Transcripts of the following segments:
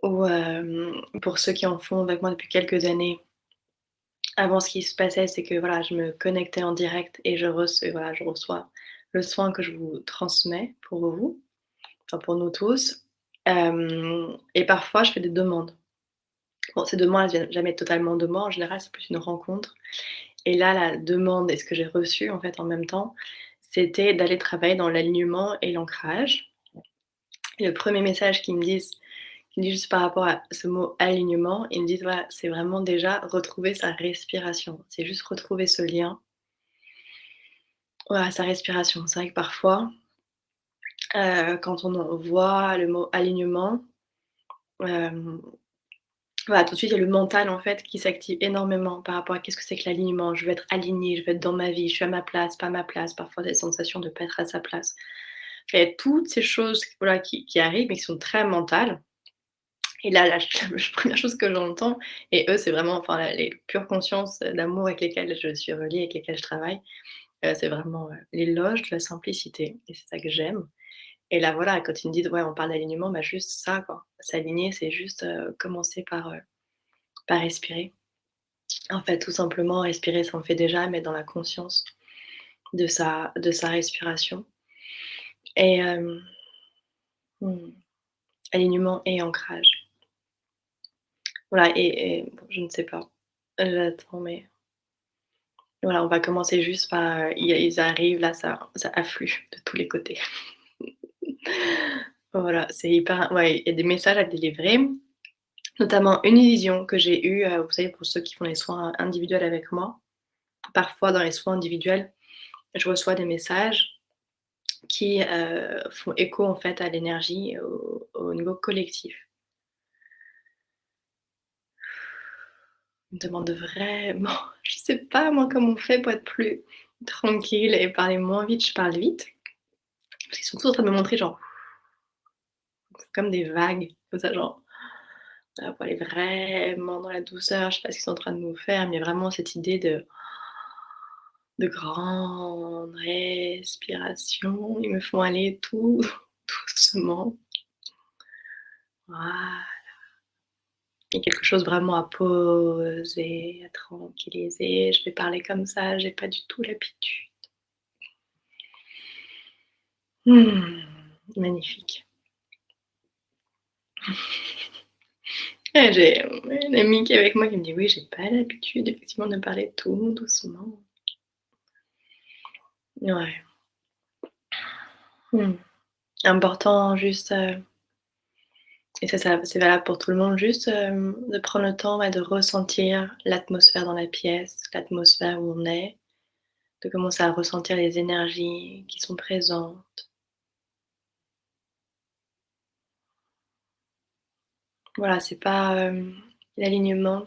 où, pour ceux qui en font avec moi depuis quelques années, avant ce qui se passait, c'est que voilà, je me connectais en direct et je reçois le soin que je vous transmets pour vous, enfin pour nous tous. Et parfois je fais des demandes. Bon, ces demandes, elles viennent jamais totalement de moi, en général, c'est plus une rencontre. Et là, la demande et ce que j'ai reçu en fait en même temps, c'était d'aller travailler dans l'alignement et l'ancrage. Et le premier message qu'ils me disent juste par rapport à ce mot alignement, ils me disent: «Voilà, c'est vraiment déjà retrouver sa respiration». C'est juste retrouver ce lien, voilà, sa respiration. C'est vrai que parfois, quand on en voit le mot alignement, hem, voilà, tout de suite, il y a le mental, en fait, qui s'active énormément par rapport à qu'est-ce que c'est que l'alignement? Je veux être alignée, je veux être dans ma vie, je suis à ma place, pas à ma place, parfois des sensations de pas être à sa place. Il y a toutes ces choses, voilà, qui arrivent et qui sont très mentales. Et là, la première chose que j'entends, et eux, c'est vraiment enfin les pures consciences d'amour avec lesquelles je suis reliée, avec lesquelles je travaille, c'est vraiment, l'éloge de la simplicité et c'est ça que j'aime. Et là, voilà, quand ils me disent: «Ouais, on parle d'alignement», bah, juste ça, quoi. S'aligner, c'est juste, commencer par respirer. En fait, tout simplement, respirer, ça on le fait déjà, mais dans la conscience de sa respiration et mmh, alignement et ancrage. Voilà et bon, je ne sais pas, j'attends mais voilà, on va commencer juste par, ils arrivent là, ça afflue de tous les côtés. Voilà, c'est hyper ouais, il y a des messages à délivrer, notamment une vision que j'ai eue, vous savez, pour ceux qui font les soins individuels avec moi. Parfois, dans les soins individuels, je reçois des messages qui, font écho, en fait, à l'énergie au niveau collectif. Ils me demandent vraiment je sais pas moi comment on fait pour être plus tranquille et parler moins vite. Je parle vite, parce qu'ils sont tous en train de me montrer genre comme des vagues, comme ça genre. Pour aller vraiment dans la douceur, je sais pas ce qu'ils sont en train de nous faire, mais il y a vraiment cette idée de grande respiration. Ils me font aller tout doucement. Voilà. Il y a quelque chose vraiment à poser, à tranquilliser. Je vais parler comme ça, j'ai pas du tout l'habitude. Mmh, magnifique. J'ai une amie qui est avec moi qui me dit: «Oui, j'ai pas l'habitude effectivement de parler tout doucement». Ouais. Mmh. Important juste, et ça c'est valable pour tout le monde, juste, de prendre le temps, ouais, de ressentir l'atmosphère dans la pièce, l'atmosphère où on est, de commencer à ressentir les énergies qui sont présentes. Voilà, c'est pas, l'alignement,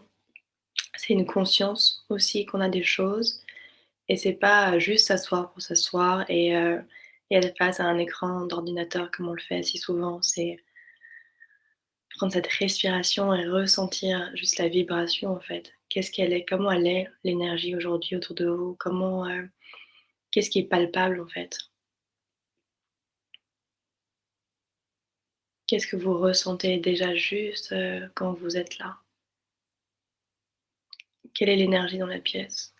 c'est une conscience aussi qu'on a des choses et c'est pas, juste s'asseoir pour s'asseoir et être face à un écran d'ordinateur comme on le fait si souvent. C'est prendre cette respiration et ressentir juste la vibration, en fait. Qu'est-ce qu'elle est? Comment elle est l'énergie aujourd'hui autour de vous? Comment, qu'est-ce qui est palpable, en fait? Qu'est-ce que vous ressentez déjà juste, quand vous êtes là? Quelle est l'énergie dans la pièce?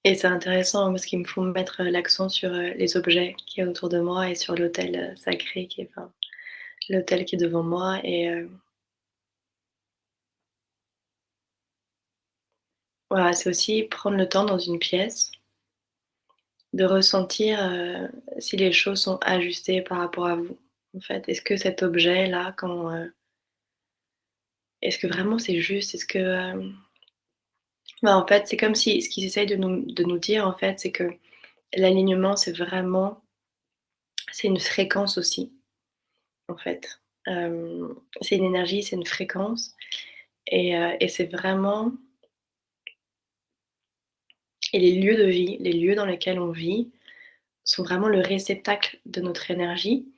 Et c'est intéressant parce qu'ils me font mettre, l'accent sur, les objets qu'il y a autour de moi et sur l'autel, sacré qui est enfin, l'autel qui est devant moi et voilà, c'est aussi prendre le temps dans une pièce de ressentir, si les choses sont ajustées par rapport à vous, en fait. Est-ce que cet objet-là, quand, est-ce que vraiment c'est juste? Est-ce que, bah, en fait, c'est comme si ce qu'ils essayent de nous dire, en fait, c'est que l'alignement, c'est une fréquence aussi, en fait. C'est une énergie, c'est une fréquence et c'est vraiment et les lieux de vie, les lieux dans lesquels on vit sont vraiment le réceptacle de notre énergie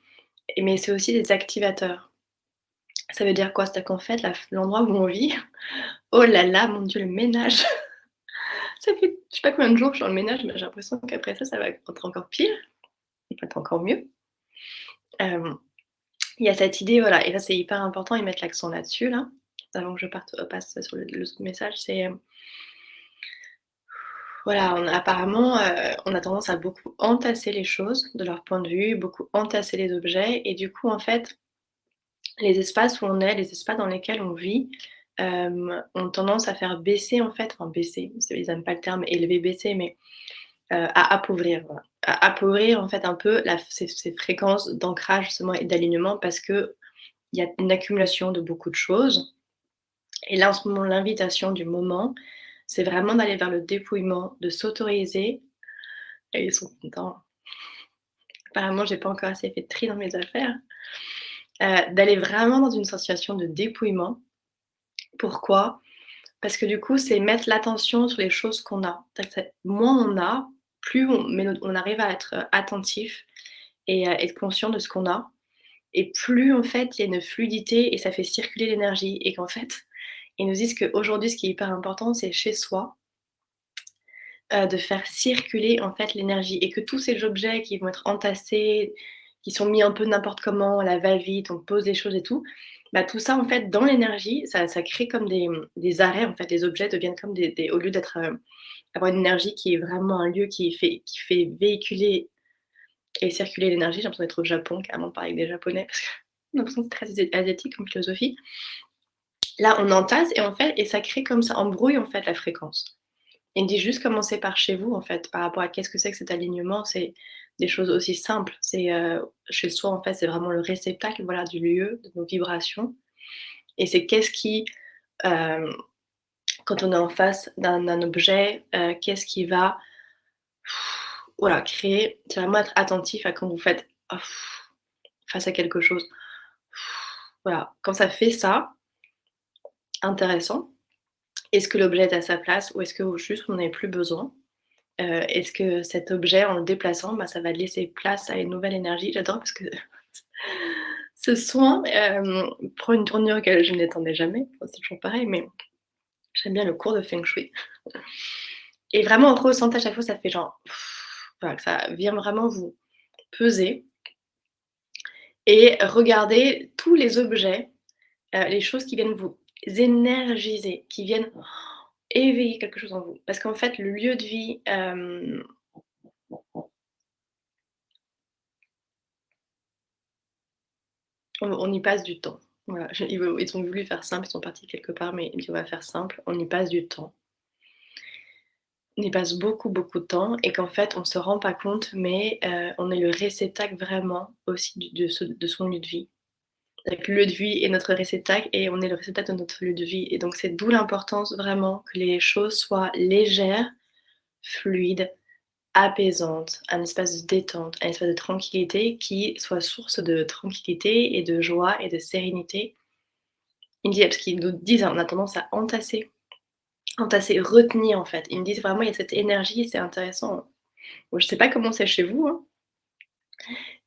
et mais c'est aussi des activateurs. Ça veut dire quoi? C'est-à-dire qu'en fait, l'endroit où on vit, oh là là, mon Dieu, le ménage! Ça fait je sais pas combien de jours que je suis dans le ménage, mais j'ai l'impression qu'après ça va être encore pire, ça va être encore mieux. Hem, il y a cette idée, voilà, et ça c'est hyper important et mettre l'accent là-dessus là, avant que je passe sur l'autre message, c'est, voilà, on a tendance à beaucoup entasser les choses de leur point de vue, beaucoup entasser les objets et du coup, en fait, les espaces où on est, les espaces dans lesquels on vit, ont tendance à faire baisser en fait, enfin baisser, ils aiment pas le terme élever, baisser, mais à appauvrir, voilà. À appauvrir en fait un peu ces fréquences d'ancrage justement et d'alignement parce qu'il y a une accumulation de beaucoup de choses et là en ce moment l'invitation du moment, c'est vraiment d'aller vers le dépouillement, de s'autoriser et ils sont contents. Apparemment j'ai pas encore assez fait de tri dans mes affaires, d'aller vraiment dans une situation de dépouillement. Pourquoi? Parce que du coup, c'est mettre l'attention sur les choses qu'on a. C'est-à-dire que moins on a, plus on arrive à être, attentif et à être conscient de ce qu'on a et plus en fait, il y a une fluidité et ça fait circuler l'énergie et qu'en fait, ils nous disent qu'aujourd'hui, ce qui est hyper important, c'est chez soi, de faire circuler en fait l'énergie et que tous ces objets qui vont être entassés, qui sont mis un peu n'importe comment, à la va-vite, on pose des choses et tout, bah, tout ça en fait dans l'énergie, ça crée comme des arrêts en fait. Les objets deviennent comme des au lieu d'être, avoir une énergie qui est vraiment un lieu qui fait véhiculer et circuler l'énergie. J'ai l'impression d'être au Japon carrément de parler avec des japonais parce que j'ai l'impression que c'est très asiatique comme philosophie. Là, on entasse et en fait et ça crée comme ça embrouille en fait la fréquence. Il me dit juste commencer par chez vous, en fait, par rapport à qu'est-ce que c'est que cet alignement. C'est des choses aussi simples. C'est, chez soi, en fait, c'est vraiment le réceptacle, voilà, du lieu, de nos vibrations et c'est qu'est-ce qui, hem, quand on est en face d'un objet, qu'est-ce qui va, voilà, créer c'est vraiment être attentif à quand vous faites face à quelque chose. Voilà, quand ça fait ça, intéressant. Est-ce que l'objet est à sa place ou est-ce que juste vous n'en avez plus besoin? Est-ce que cet objet, en le déplaçant, bah, ça va laisser place à une nouvelle énergie? J'adore parce que ce soin, prend une tournure que je n'attendais jamais. Enfin, c'est toujours pareil, mais j'aime bien le cours de feng shui et vraiment ressentir à chaque fois, ça fait genre voilà, que ça vient vraiment vous peser et regarder tous les objets, les choses qui viennent vous énergiser, qui viennent éveiller quelque chose en vous. Parce qu'en fait, le lieu de vie, on y passe du temps. Voilà, ils ont voulu faire simple, ils sont partis quelque part, mais ils dit: «On va faire simple». On y passe du temps. On y passe beaucoup, beaucoup de temps et qu'en fait, on ne se rend pas compte, mais on est le réceptacle vraiment aussi de son lieu de vie. C'est-à-dire que le lieu de vie est notre réceptacle et on est le réceptacle de notre lieu de vie et donc c'est d'où l'importance vraiment que les choses soient légères, fluides, apaisantes, un espace de détente, un espace de tranquillité qui soit source de tranquillité et de joie et de sérénité. Il me dit parce qu'ils nous disent, on a tendance à entasser, retenir en fait. Ils me disent vraiment il y a cette énergie, c'est intéressant. Bon, je sais pas comment c'est chez vous, hein,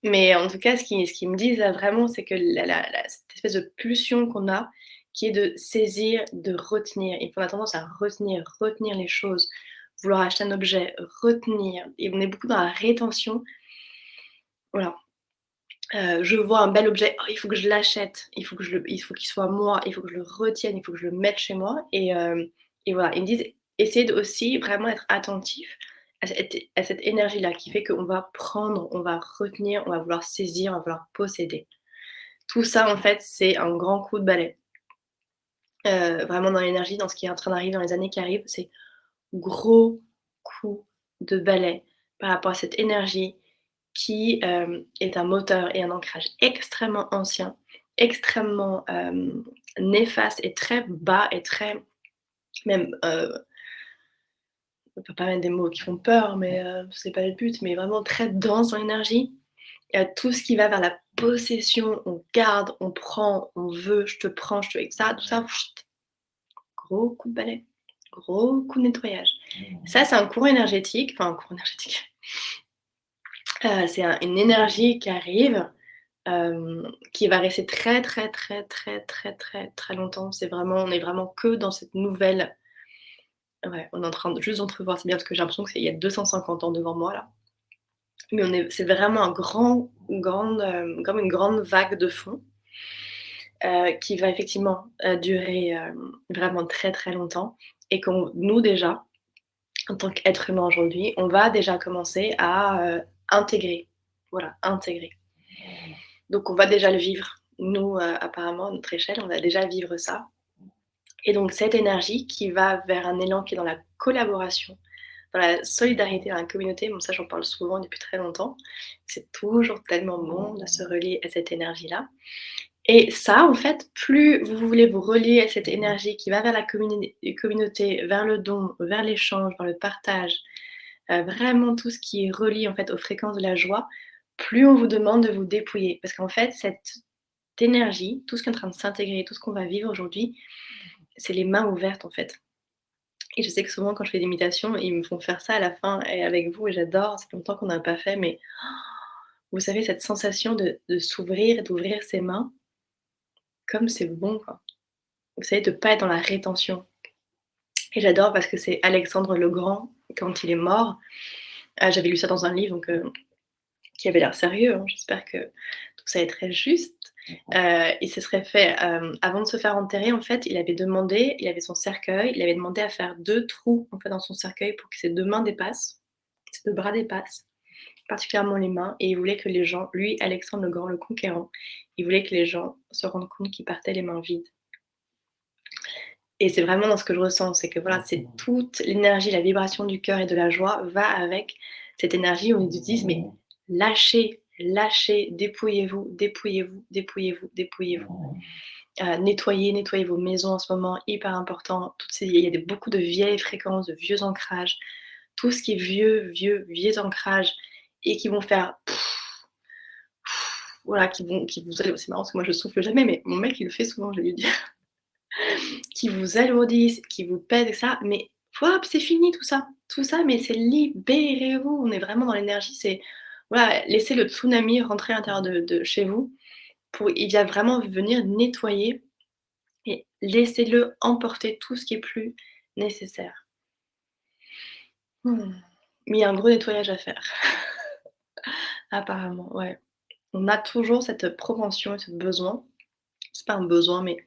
mais en tout cas ce qu'ils me disent là vraiment, c'est que cette espèce de pulsion qu'on a, qui est de saisir, de retenir. Et qu'on a tendance à retenir les choses, vouloir acheter un objet, retenir et on est beaucoup dans la rétention. Voilà, je vois un bel objet: «Oh il faut que je l'achète, il faut qu'il soit à moi, il faut que je le retienne, il faut que je le mette chez moi» et voilà. Ils me disent: «Essayez de aussi vraiment être attentif à cette énergie-là qui fait qu'on va prendre, on va retenir, on va vouloir saisir, on va vouloir posséder». Tout ça en fait, c'est un grand coup de balai, vraiment dans l'énergie, dans ce qui est en train d'arriver dans les années qui arrivent, c'est gros coup de balai par rapport à cette énergie qui, est un moteur et un ancrage extrêmement ancien, extrêmement, néfaste et très bas et très même, on peut pas mettre des mots qui font peur, mais, c'est pas le but, mais vraiment très dense en énergie. Tout ce qui va vers la possession, on garde, on prend, on veut, je te prends, je te et ça, tout ça, gros coup de balai, gros coup de nettoyage. Ça, c'est un courant énergétique, enfin un courant énergétique, c'est une énergie qui arrive, qui va rester très, très, très, très, très, très, très longtemps. On est vraiment que dans cette nouvelle ouais, on est en train de juste d'entrevoir, c'est bien parce que j'ai l'impression qu'il y a 250 ans devant moi là. Mais c'est vraiment un grand comme une grande vague de fond, qui va effectivement, durer, vraiment très, très longtemps et qu'on nous déjà, en tant qu'être humain aujourd'hui, on va déjà commencer à, intégrer. Voilà, intégrer. Donc on va déjà le vivre. Nous, apparemment à notre échelle, on va déjà vivre ça et donc cette énergie qui va vers un élan qui est dans la collaboration, dans la solidarité, dans la communauté, bon ça j'en parle souvent depuis très longtemps. C'est toujours tellement bon de se relier à cette énergie-là et ça, en fait, plus vous voulez vous relier à cette énergie qui va vers la communauté, vers le don, vers l'échange, vers le partage, vraiment tout ce qui est relié, en fait, aux fréquences de la joie, plus on vous demande de vous dépouiller. Parce qu'en fait, cette énergie, tout ce qui est en train de s'intégrer, tout ce qu'on va vivre aujourd'hui, c'est les mains ouvertes, en fait. Et je sais que souvent quand je fais des méditations, ils me font faire ça à la fin et avec vous et j'adore, ça fait longtemps qu'on n'a pas fait, mais vous savez cette sensation de s'ouvrir, d'ouvrir ses mains, comme c'est bon, quoi. Vous savez, de pas être dans la rétention et j'adore parce que c'est Alexandre le Grand, quand il est mort, j'avais lu ça dans un livre donc qui avait l'air sérieux, hein, j'espère que tout ça est très juste. Il se serait fait, avant de se faire enterrer, en fait, il avait son cercueil, il avait demandé à faire 2 trous, en fait, dans son cercueil pour que ses 2 mains dépassent, ses 2 bras dépassent, particulièrement les mains et il voulait que les gens lui, Alexandre le Grand, le conquérant, il voulait que les gens se rendent compte qu'il partait les mains vides et c'est vraiment dans ce que je ressens, c'est que, voilà, c'est toute l'énergie, la vibration du cœur et de la joie va avec cette énergie où ils nous disent: «Mais lâchez, lâchez, dépouillez-vous, dépouillez-vous, dépouillez-vous, dépouillez-vous». Nettoyez vos maisons en ce moment, hyper important. Toutes ces il y a beaucoup de vieilles fréquences, de vieux ancrages, tout ce qui est vieux ancrages et qui vont faire voilà, qui vous c'est marrant parce que moi je souffle jamais, mais mon mec il le fait souvent, je vais lui dire, qui vous alourdissent, qui vous pèsent et ça, mais hop, c'est fini tout ça, mais c'est libérez-vous. On est vraiment dans l'énergie, c'est voilà, laissez le tsunami rentrer à l'intérieur de chez vous pour il vient vraiment venir nettoyer et laissez-le emporter tout ce qui est plus nécessaire. Mmh. Mais il y a un gros nettoyage à faire. Apparemment, ouais. On a toujours cette propension et ce besoin, c'est pas un besoin, mais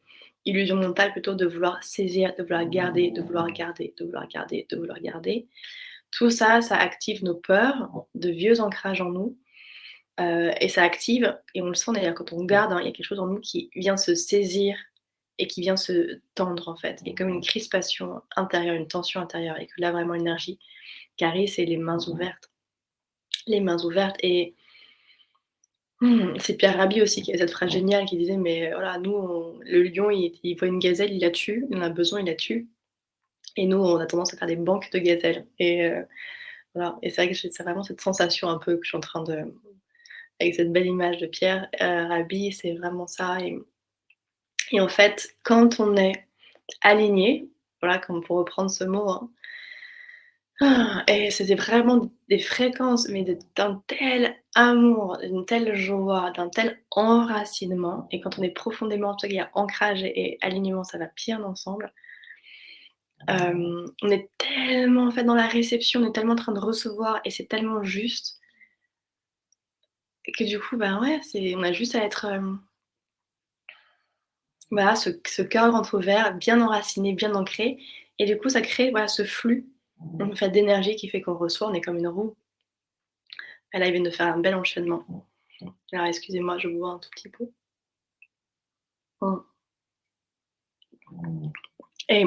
illusion mentale plutôt de vouloir saisir, de vouloir garder, de vouloir garder, de vouloir garder, de vouloir garder. Tout ça, ça active nos peurs, de vieux ancrages en nous, et ça active et on le sent d'ailleurs quand on garde, hein, il y a quelque chose en nous qui vient se saisir et qui vient se tendre en fait. Il y a comme une crispation intérieure, une tension intérieure et que là vraiment l'énergie qui arrive, c'est les mains ouvertes. Les mains ouvertes et c'est Pierre Rabhi aussi qui avait cette phrase géniale qui disait: «Mais voilà, nous on le lion il voit une gazelle, il la tue, il en a besoin, il la tue et nous on a tendance à faire des banques de gazelles» et voilà et c'est vrai que j'ai c'est vraiment cette sensation un peu que je suis en train de avec cette belle image de Pierre, Rabhi, c'est vraiment ça et en fait, quand on est aligné, voilà, comme pour reprendre ce mot, hein, et c'était vraiment des fréquences, mais d'un tel amour, d'une telle joie, d'un tel enracinement et quand on est profondément en tout cas, il y a ancrage et alignement, ça va bien ensemble. On est tellement en fait dans la réception, on est tellement en train de recevoir et c'est tellement juste que du coup, bah, ouais, c'est on a juste à être, voilà, ce cœur grand ouvert, bien enraciné, bien ancré et du coup, ça crée, voilà, ce flux, en fait, d'énergie qui fait qu'on reçoit, on est comme une roue. Et là, ils viennent de faire un bel enchaînement. Alors excusez-moi, je bois un tout petit peu. Mmh et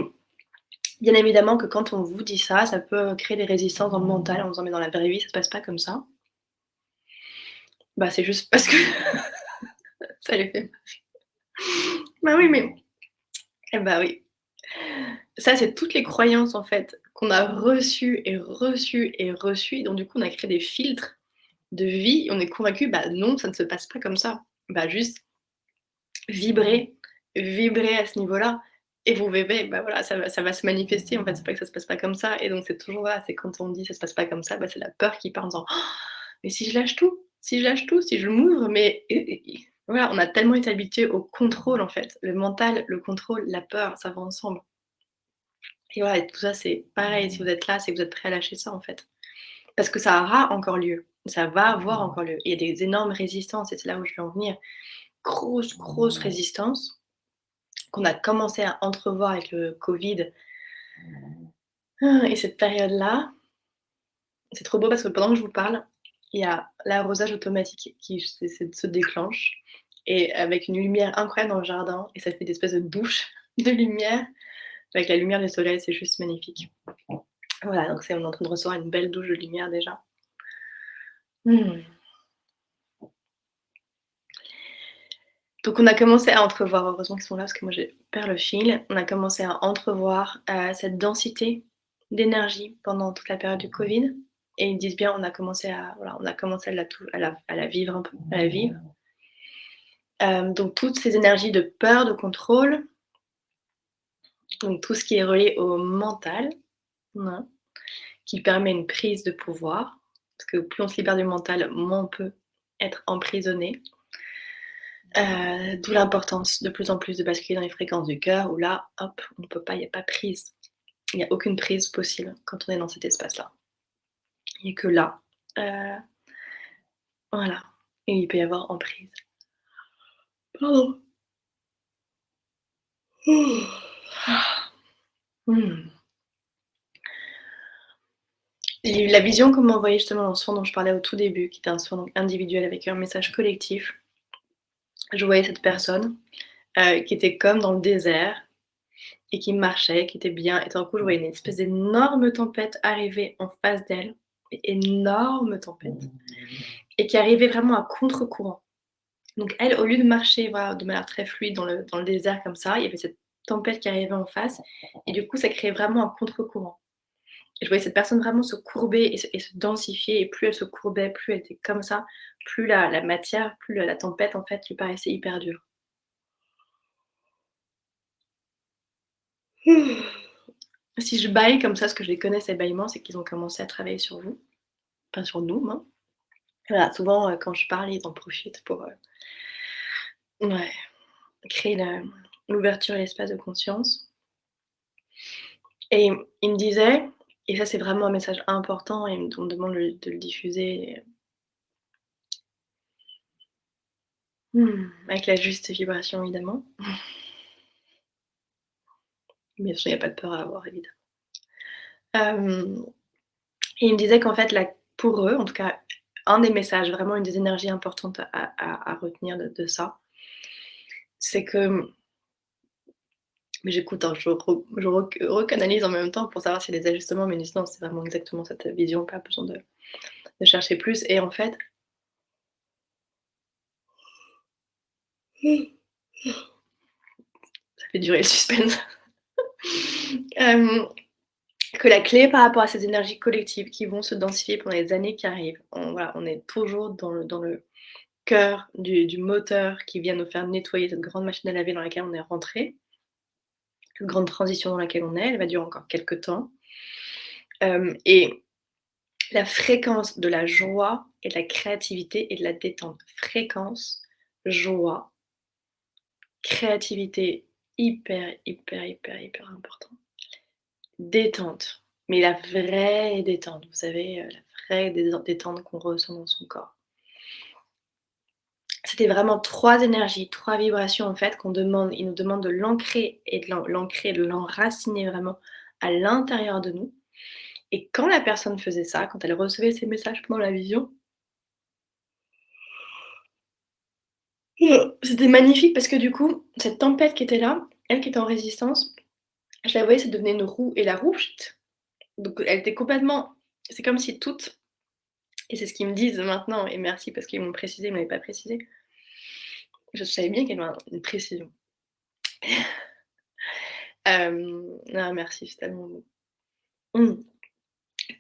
bien évidemment que quand on vous dit ça, ça peut créer des résistances dans le mental en disant: «Mais dans la vraie vie, ça se passe pas comme ça». Bah, c'est juste parce que ça les fait bah oui, mais eh bah oui. Ça, c'est toutes les croyances, en fait, qu'on a reçues et reçues et reçues et donc du coup, on a créé des filtres de vie et on est convaincu, bah non, ça ne se passe pas comme ça. Bah juste vibrer, vibrer à ce niveau-là et vous verrez, bah voilà, ça va se manifester en fait, c'est pas que ça se passe pas comme ça et donc c'est toujours là, c'est quand on dit: «Ça se passe pas comme ça», bah c'est la peur qui part en disant: «Oh, mais si je lâche tout? Si je lâche tout? Si je m'ouvre?» mais et voilà, on a tellement été habitués au contrôle en fait. Le mental, le contrôle, la peur, ça va ensemble et voilà et tout ça, c'est pareil, si vous êtes là, c'est que vous êtes prêts à lâcher ça en fait. Parce que ça aura encore lieu. ça va avoir encore il y a des énormes résistances et c'est là où je veux en venir. Grosse, grosse résistance qu'on a commencé à entrevoir avec le Covid, et cette période-là, c'est trop beau parce que pendant que je vous parle, il y a l'arrosage automatique qui se déclenche et avec une lumière incroyable dans le jardin et ça fait des espèces de douches de lumière. Avec la lumière du soleil, c'est juste magnifique. Voilà, donc on est en train de recevoir une belle douche de lumière déjà. Mmh. Donc on a commencé à entrevoir, heureusement qu'ils sont là parce que moi je perds le fil. On a commencé à entrevoir, cette densité d'énergie pendant toute la période du Covid et ils disent bien on a commencé à la vivre un peu, à la vivre. Donc toutes ces énergies de peur, de contrôle, donc tout ce qui est relié au mental, hein, qui permet une prise de pouvoir, parce que plus on se libère du mental, moins on peut être emprisonné. D'où l'importance de plus en plus de basculer dans les fréquences du cœur où là, hop, on peut pas, il y a pas prise. Il n'y a aucune prise possible quand on est dans cet espace-là. Il n'y a que là, heu, voilà, et il peut y avoir emprise. Pardon. Mmh. Et la vision qu'on m'a envoyée justement dans le soin dont je parlais au tout début, qui était un soin donc individuel avec un message collectif, je voyais cette personne, qui était comme dans le désert et qui marchait, qui était bien et tout d'un coup, je voyais une espèce d'énorme tempête arriver en face d'elle, énorme tempête et qui arrivait vraiment à contre-courant. Donc elle, au lieu de marcher, voilà, de manière très fluide dans le désert comme ça, il y avait cette tempête qui arrivait en face et du coup, ça créait vraiment un contre-courant. Et je voyais cette personne vraiment se courber et se densifier et plus elle se courbait, plus elle était comme ça, plus la matière, plus la tempête en fait lui paraissait hyper dure. Si je bâille comme ça, parce que je les connais ces bâillements, c'est qu'ils ont commencé à travailler sur vous, enfin sur nous, hein. Voilà, souvent, quand je parle, ils en profitent pour, ouais, créer l'ouverture et l'espace de conscience et il me disait et ça c'est vraiment un message important et on me demande de le diffuser, avec la juste vibration évidemment. Bien sûr, il y a pas de peur à avoir évidemment. Hem Et il me disait qu'en fait, pour eux, en tout cas, un des messages, vraiment une des énergies importantes à retenir de ça, c'est que mais j'écoute, hein, je recanalise en même temps pour savoir s'il y a des ajustements, mais ils disent: «Non, c'est vraiment exactement cette vision, pas besoin de chercher plus» et en fait, ça fait durer le suspense. Hem, que la clé par rapport à ces énergies collectives qui vont se densifier pendant les années qui arrivent, on est toujours dans le cœur du moteur qui vient nous faire nettoyer cette grande machine à laver dans laquelle on est rentré. Une grande transition dans laquelle on est, elle va durer encore quelques temps. Et la fréquence de la joie et de la créativité et de la détente. Fréquence, joie, créativité, hyper, hyper, hyper, hyper important. Détente, mais la vraie détente, vous savez, la vraie détente qu'on ressent dans son corps. C'était vraiment 3 énergies, 3 vibrations en fait qu'on demande ils nous demandent de l'ancrer et de l'enraciner vraiment à l'intérieur de nous. Et quand la personne faisait ça, quand elle recevait ces messages pendant la vision, c'était magnifique parce que du coup, cette tempête qui était là, elle qui était en résistance, je la voyais, ça devenait une roue et la roue, chut, donc elle était complètement c'est comme si toutes et c'est ce qu'ils me disent maintenant et merci parce qu'ils m'ont précisé, ils m'avaient pas précisé. Je savais bien qu'il y avait une précision. Non merci, c'est tellement beau. Mmh.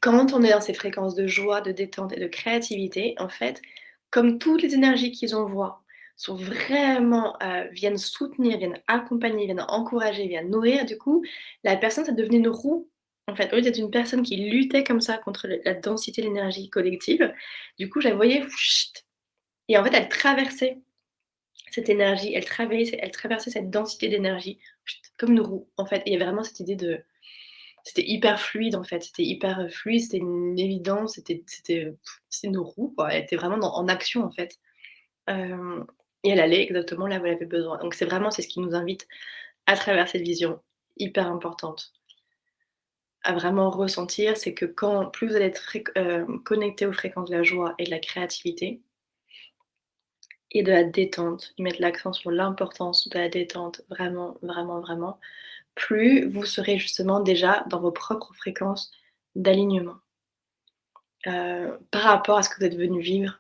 Quand on est dans ces fréquences de joie, de détente et de créativité, en fait, comme toutes les énergies qu'ils envoient sont vraiment, viennent soutenir, viennent accompagner, viennent encourager, viennent nourrir, du coup, la personne, ça devenait une roue. En fait, au lieu d'être une personne qui luttait comme ça contre la densité de l'énergie collective, du coup, je la voyais et en fait, elle traversait cette énergie, elle traversait cette densité d'énergie comme une roue, en fait. Et il y avait vraiment cette idée de c'était hyper fluide en fait, c'était hyper, fluide, c'était une évidence, c'était une roue quoi, elle était vraiment en action en fait. Hem et elle allait exactement là où elle avait besoin. Donc c'est ce qui nous invite à travers cette vision hyper importante, à vraiment ressentir, c'est que quand plus vous allez être connectés aux fréquences de la joie et de la créativité et de la détente, ils mettent l'accent sur l'importance de la détente, vraiment, vraiment, vraiment, plus vous serez justement déjà dans vos propres fréquences d'alignement, par rapport à ce que vous êtes venus vivre,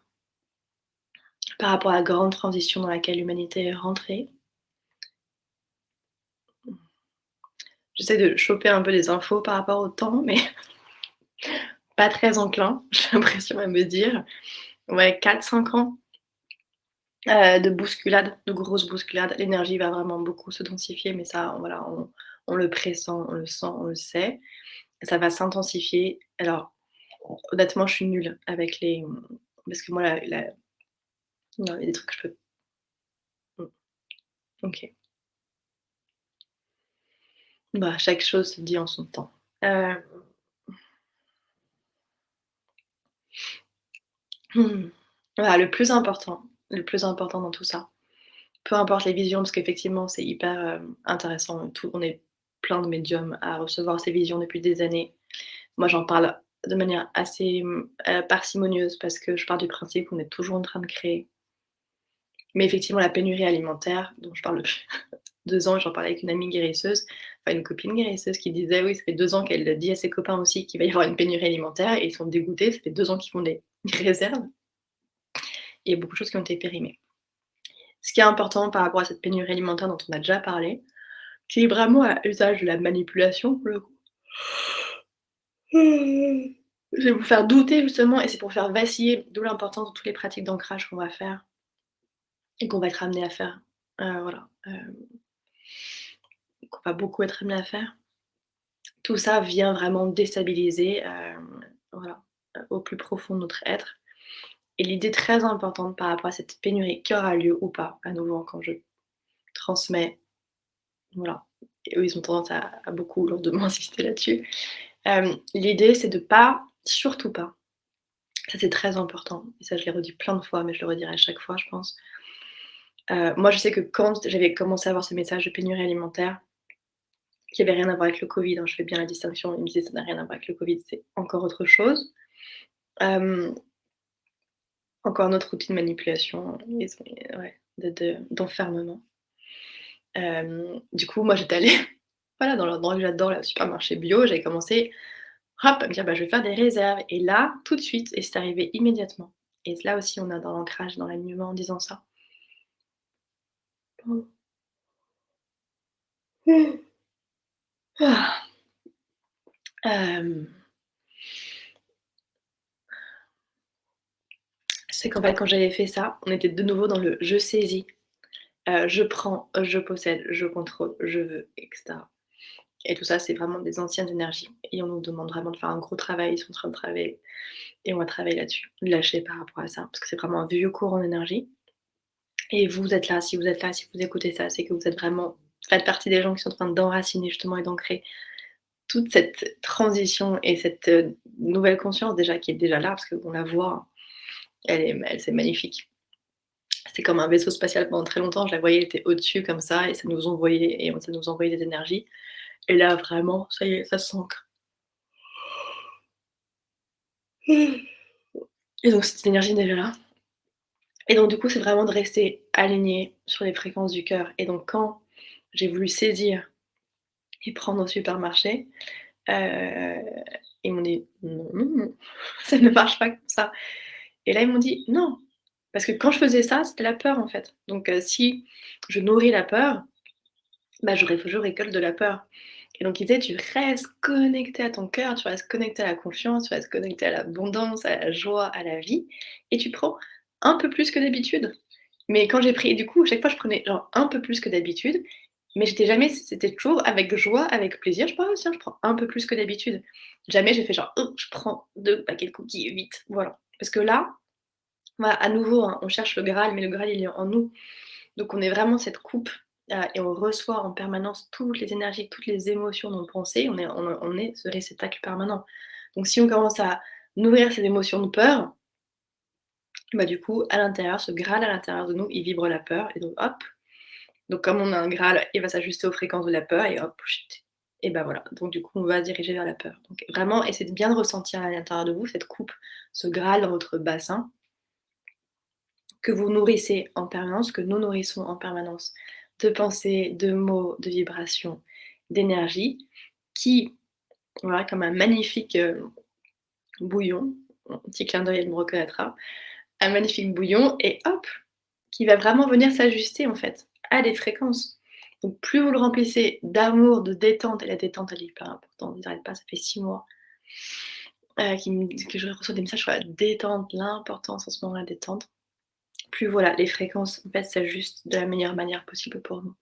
par rapport à la grande transition dans laquelle l'humanité est rentrée. J'essaie de choper un peu des infos par rapport au temps, mais pas très enclin, j'ai l'impression à me dire. Ouais, 4-5 ans, de bousculade, de grosses bousculades. L'énergie va vraiment beaucoup se densifier, mais ça, voilà, on le pressent, on le sent, on le sait. Ça va s'intensifier. Alors, honnêtement, je suis nulle avec parce que moi, non, il y a des trucs que je peux mmh, OK. Bah, chaque chose se dit en son temps. Heu, voilà, le plus important dans tout ça, peu importe les visions, parce qu'effectivement, c'est hyper, intéressant, on est plein de médiums à recevoir ces visions depuis des années. Moi, j'en parle de manière assez, parcimonieuse parce que je pars du principe qu'on est toujours en train de créer. Mais effectivement, la pénurie alimentaire dont je parle depuis 2 ans, j'en parlais avec une amie guérisseuse, enfin une copine guérisseuse qui disait: «Oui, ça fait 2 ans qu'elle dit à ses copains aussi qu'il va y avoir une pénurie alimentaire et ils sont dégoûtés, ça fait 2 ans qu'ils font des réserves et il y a beaucoup de choses qui ont été périmées». Ce qui est important par rapport à cette pénurie alimentaire dont on a déjà parlé, qui est vraiment à usage de la manipulation pour le coup. Je vais vous faire douter justement et c'est pour faire vaciller, d'où l'importance de toutes les pratiques d'ancrage qu'on va faire et qu'on va être amené à faire, voilà, qu'on va beaucoup être amené à faire. Tout ça vient vraiment déstabiliser, voilà, au plus profond de notre être et l'idée très importante par rapport à cette pénurie qui aura lieu ou pas, à nouveau, quand je transmets, voilà et eux, ils ont tendance à beaucoup lourdement insister là-dessus. L'idée, c'est de pas, surtout pas, ça c'est très important et ça je l'ai redit plein de fois, mais je le redirai à chaque fois, je pense. Moi, je sais que quand j'avais commencé à avoir ce message de pénurie alimentaire, qui avait rien à voir avec le Covid, hein, je fais bien la distinction, ils me disaient: «Ça n'a rien à voir avec le Covid, c'est encore autre chose». Hem, Encore une autre outil de manipulation, ouais, d'enfermement. Du coup, moi, j'étais allée, voilà, dans l'endroit que j'adore, là, le supermarché bio, j'avais commencé, hop, à me dire: «Bah, je vais faire des réserves» et là, tout de suite et c'est arrivé immédiatement et là aussi, on a dans l'ancrage, dans l'alignement en disant ça. Ah, hem, c'est qu'en fait, quand j'avais fait ça, on était de nouveau dans le «je saisis», «je prends», «je possède», «je contrôle», «je veux» et cetera et tout ça, c'est vraiment des anciennes énergies et on nous demande vraiment de faire un gros travail. Ils sont en train de travailler et on va travailler là-dessus. Lâcher par rapport à ça, parce que c'est vraiment un vieux courant d'énergie et vous êtes là, si vous êtes là, si vous écoutez ça, c'est que vous êtes vraiment faites partie des gens qui sont en train d'enraciner justement et d'ancrer toute cette transition et cette, nouvelle conscience déjà qui est déjà là parce qu'on la voit, c'est magnifique. C'est comme un vaisseau spatial pendant très longtemps, je la voyais, elle était au-dessus comme ça et ça nous envoyait des énergies et là vraiment, ça y est, ça s'ancre. Et donc cette énergie est déjà là et donc du coup, c'est vraiment de rester aligné sur les fréquences du cœur et donc quand j'ai voulu saisir et prendre au supermarché, heu, ils m'ont dit: «Non, non, non, ça ne marche pas comme ça» et là, ils m'ont dit: «Non». Parce que quand je faisais ça, c'était la peur, en fait. Donc si je nourris la peur, bah, je récolte de la peur et donc ils disaient: «Tu restes connecté à ton cœur, tu restes connecté à la confiance, tu restes connecté à l'abondance, à la joie, à la vie et tu prends un peu plus que d'habitude». Mais quand j'ai pris du coup, à chaque fois, je prenais genre un peu plus que d'habitude, mais j'étais jamais c'était toujours avec joie, avec plaisir. Je prends: «Ah tiens, je prends un peu plus que d'habitude». Jamais j'ai fait genre: je prends 2 paquets de cookies, vite», voilà. Parce que là, voilà, à nouveau, hein, on cherche le Graal, mais le Graal, il est en nous. Donc on est vraiment cette coupe et on reçoit en permanence toutes les énergies, toutes les émotions, nos pensées, on est ce réceptacle permanent. Donc si on commence à nourrir ces émotions de peur, bah, du coup, à l'intérieur, ce Graal à l'intérieur de nous, il vibre la peur et donc hop, donc comme on a un Graal, il va s'ajuster aux fréquences de la peur et hop, chut et bah, voilà, donc du coup, on va se diriger vers la peur. Donc vraiment, essayez de bien ressentir à l'intérieur de vous cette coupe, ce Graal dans votre bassin que vous nourrissez en permanence, que nous nourrissons en permanence de pensées, de mots, de vibrations, d'énergie qui, voilà, comme un magnifique, bouillon, un petit clin d'œil, elle me reconnaîtra, un magnifique bouillon et hop, qui va vraiment venir s'ajuster en fait à des fréquences. Donc plus vous le remplissez d'amour, de détente, et la détente elle est hyper importante, vous n'arrêtez pas, ça fait 6 mois que je reçois des messages sur la détente, l'importance en ce moment de la détente. Plus voilà, les fréquences en fait s'ajustent de la meilleure manière possible pour nous.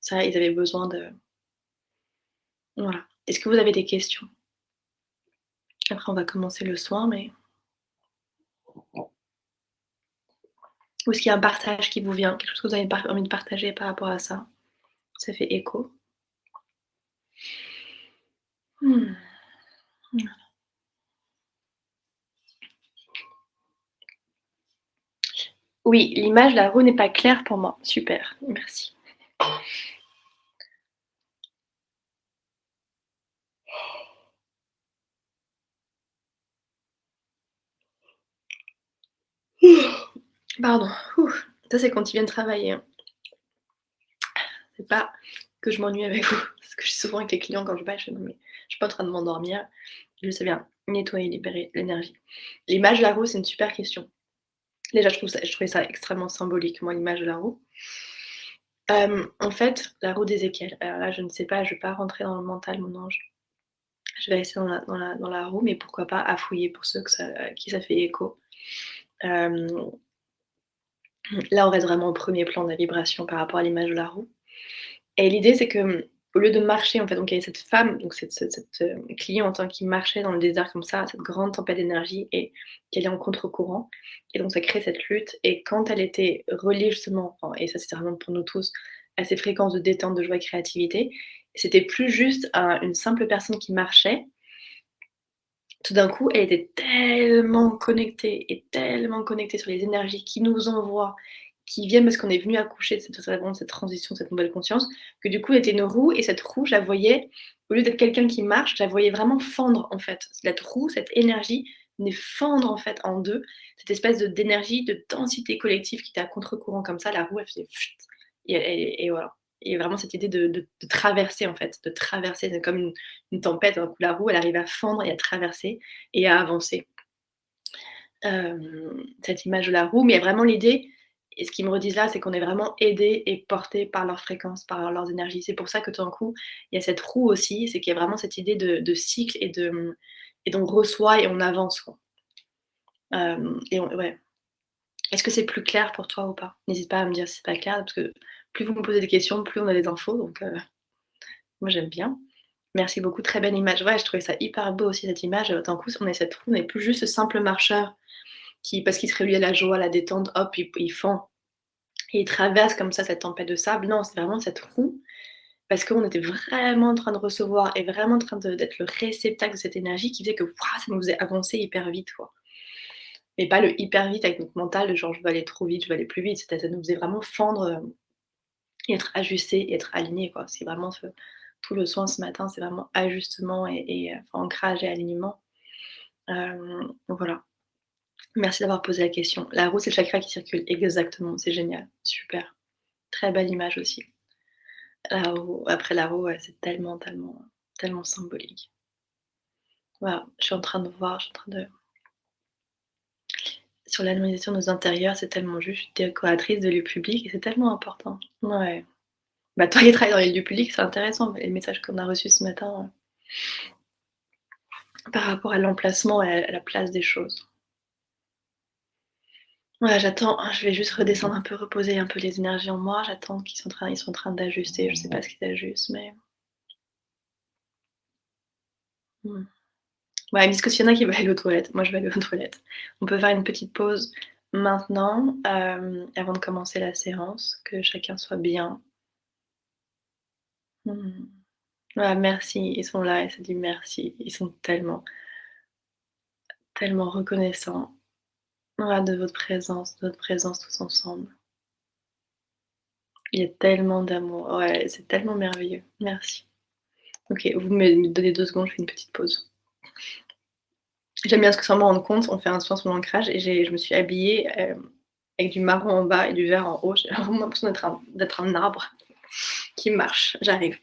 Ça, ils avaient besoin de voilà. Est-ce que vous avez des questions? Après on va commencer le soin, mais ou est-ce qu'il y a un partage qui vous vient? Quelque chose que vous avez envie de partager par rapport à ça? Ça fait écho? Mmh. Oui, l'image, la roue n'est pas claire pour moi. Super, merci. Pardon. Ouh. Ça, c'est quand ils viennent travailler, hein. C'est pas que je m'ennuie avec vous, parce que je suis souvent avec les clients quand je bâche, non mais je suis pas en train de m'endormir, je sais bien nettoyer, libérer l'énergie. L'image de la roue, c'est une super question. Déjà, je trouvais ça extrêmement symbolique, moi, l'image de la roue. En fait, la roue d'Ézéchiel, alors là, je ne sais pas, je vais pas rentrer dans le mental, mon ange. Je vais rester dans la roue, mais pourquoi pas à fouiller pour ceux à qui ça fait écho. Hem, Là, on reste vraiment au premier plan de la vibration par rapport à l'image de la roue. Et l'idée, c'est que, au lieu de marcher, en fait, donc il y avait cette femme, donc cette cliente, hein, qui marchait dans le désert comme ça, cette grande tempête d'énergie et qui allait en contre-courant et donc ça crée cette lutte et quand elle était reliée justement, enfin et ça, c'était vraiment pour nous tous, à ces fréquences de détente, de joie et de créativité, c'était plus juste une simple personne qui marchait. Tout d'un coup, elle était tellement connectée sur les énergies qui nous envoient, qui viennent parce qu'on est venu accoucher de cette transition, cette nouvelle conscience, que du coup, elle était une roue et cette roue, je la voyais, au lieu d'être quelqu'un qui marche, je la voyais vraiment fendre en fait. Cette roue, cette énergie venait fendre en fait en 2, cette espèce d'énergie, de densité collective qui était à contre-courant comme ça, la roue, elle faisait pfft et voilà. Et vraiment cette idée de traverser en fait, de traverser, c'est comme une tempête, d'un coup la roue elle arrive à fendre et à traverser et à avancer. Cette image de la roue, mais il y a vraiment l'idée et ce qu'ils me redisent là, c'est qu'on est vraiment aidés et portés par leurs fréquences, par leurs énergies. C'est pour ça que tout d'un coup, il y a cette roue aussi, c'est qu'il y a vraiment cette idée de cycle et d'on reçoit et on avance quoi. Et on ouais. Est-ce que c'est plus clair pour toi ou pas? N'hésite pas à me dire si c'est pas clair, parce que plus vous me posez des questions, plus on a des infos donc moi j'aime bien. Merci beaucoup, très belle image. Ouais, je trouvais ça hyper beau aussi cette image, d'un coup, on est cette roue, on n'est plus juste ce simple marcheur qui parce qu'il se relie à la joie, à la détente, hop, il fend et il traverse comme ça cette tempête de sable. Non, c'est vraiment cette roue, parce qu'on était vraiment en train de recevoir et vraiment en train d'être le réceptacle de cette énergie qui faisait que waouh, ça nous faisait avancer hyper vite, quoi. Mais pas le hyper vite avec notre mental, genre je veux aller trop vite, je veux aller plus vite. Ça nous faisait vraiment fendre, et être ajusté et être aligné, quoi. C'est vraiment tout le soin ce matin, c'est vraiment ajustement enfin, ancrage et alignement. Donc voilà. Merci d'avoir posé la question. La roue, c'est le chakra qui circule. Exactement, c'est génial. Super. Très belle image aussi. La roue, après la roue, ouais, c'est tellement symbolique. Voilà, je suis en train de voir, je suis en train de sur l'harmonisation de nos intérieurs, c'est tellement juste. Je suis décoratrice de lieux publics et c'est tellement important. Ouais. Bah, toi qui travailles dans les lieux publics, c'est intéressant, les messages qu'on a reçus ce matin, par rapport à l'emplacement et à la place des choses. Ouais, j'attends, je vais juste redescendre un peu, reposer un peu les énergies en moi. J'attends ils sont en train d'ajuster, je sais pas ce qu'ils ajustent, mais mmh. Ouais, ils me disent que s'il y en a qui veulent aller aux toilettes, moi je vais aller aux toilettes. On peut faire une petite pause maintenant, avant de commencer la séance, que chacun soit bien. Mmh. Ouais, merci, ils sont là, ils se disent merci. Ils sont tellement, tellement reconnaissants, ouais, de votre présence tous ensemble. Il y a tellement d'amour, ouais, c'est tellement merveilleux. Merci. OK, vous me donnez 2 secondes, je fais une petite pause. J'aime bien parce que sans m'en rendre compte, on fait un soin sur l'ancrage et je me suis habillée, avec du marron en bas et du vert en haut. J'ai vraiment l'impression d'être un arbre qui marche. J'arrive.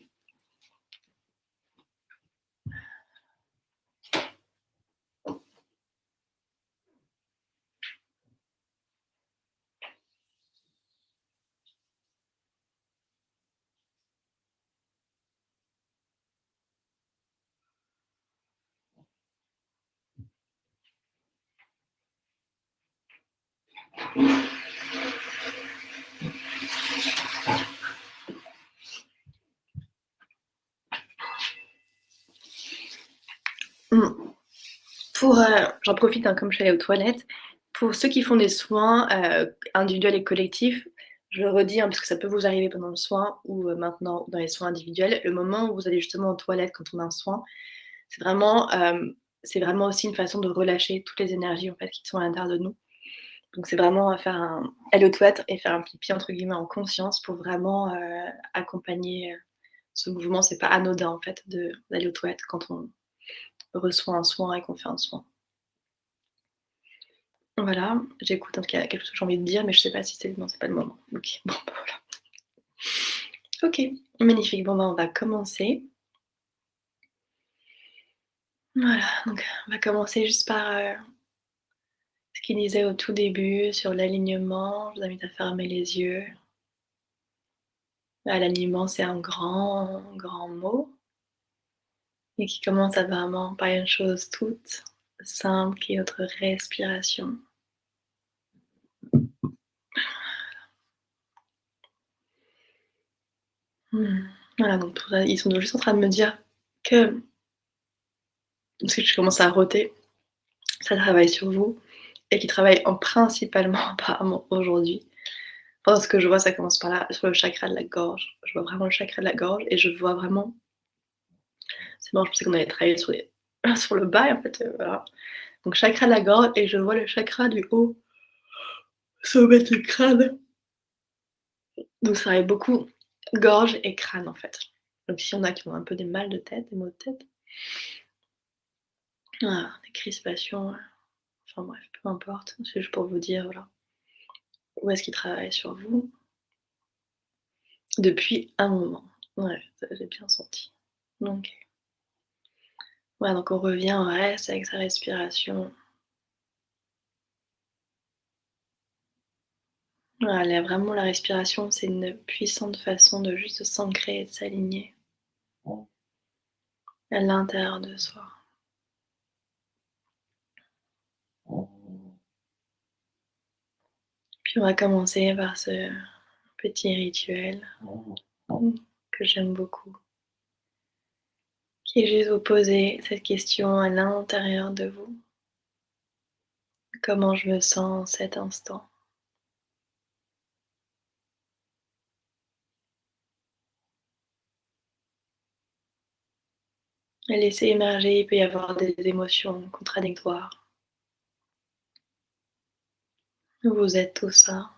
Mmh. J'en profite, hein, comme je suis allée aux toilettes. Pour ceux qui font des soins, individuels et collectifs, je le redis, hein, parce que ça peut vous arriver pendant le soin ou, maintenant dans les soins individuels, le moment où vous allez justement aux toilettes quand on a un soin, c'est vraiment, c'est vraiment aussi une façon de relâcher toutes les énergies, en fait, qui sont à l'intérieur de nous. Donc c'est vraiment, faire un aller aux toilettes et faire un «pipi» entre guillemets en conscience pour vraiment, accompagner, ce mouvement. C'est pas anodin, en fait, d'aller aux toilettes quand on reçoit un soin et qu'on fait un soin. Voilà, j'écoute, en tout cas, quelque chose que j'ai envie de dire, mais je sais pas si c'est non, c'est pas le moment. OK, bon, bah, voilà. OK, magnifique. Bon, bah, on va commencer. Voilà, donc on va commencer juste par, ce qu'il disait au tout début sur l'alignement. Je vous invite à fermer les yeux. Bah, l'alignement, c'est un grand, grand mot et qui commence à vraiment par une chose toute simple qui est notre respiration. Mmh. Voilà, donc pour ils sont juste en train de me dire que parce que je commence à rôter, ça travaille sur vous et qui travaille en principalement apparemment aujourd'hui. Enfin, ce que je vois, ça commence par là, sur le chakra de la gorge. Je vois vraiment le chakra de la gorge et je vois vraiment c'est marrant, je pensais qu'on allait travailler sur les sur le bas et en fait, voilà. Donc chakra de la gorge et je vois le chakra du haut, sommet du crâne. Donc ça travaille beaucoup gorge et crâne, en fait. Donc s'il y en a qui ont un peu des mal de tête, des maux de tête, voilà, des crispations, enfin bref, peu importe. C'est juste pour vous dire, voilà, où est-ce qu'il travaille sur vous depuis un moment. Ouais, ça j'ai bien senti. Donc ouais, donc on revient, on reste avec sa respiration. Voilà, vraiment la respiration, c'est une puissante façon de juste s'ancrer et de s'aligner à l'intérieur de soi. Puis on va commencer par ce petit rituel que j'aime beaucoup, qui est juste vous poser cette question à l'intérieur de vous. Comment je me sens en cet instant? Et laissez émerger, il peut y avoir des émotions contradictoires. Vous êtes tout ça.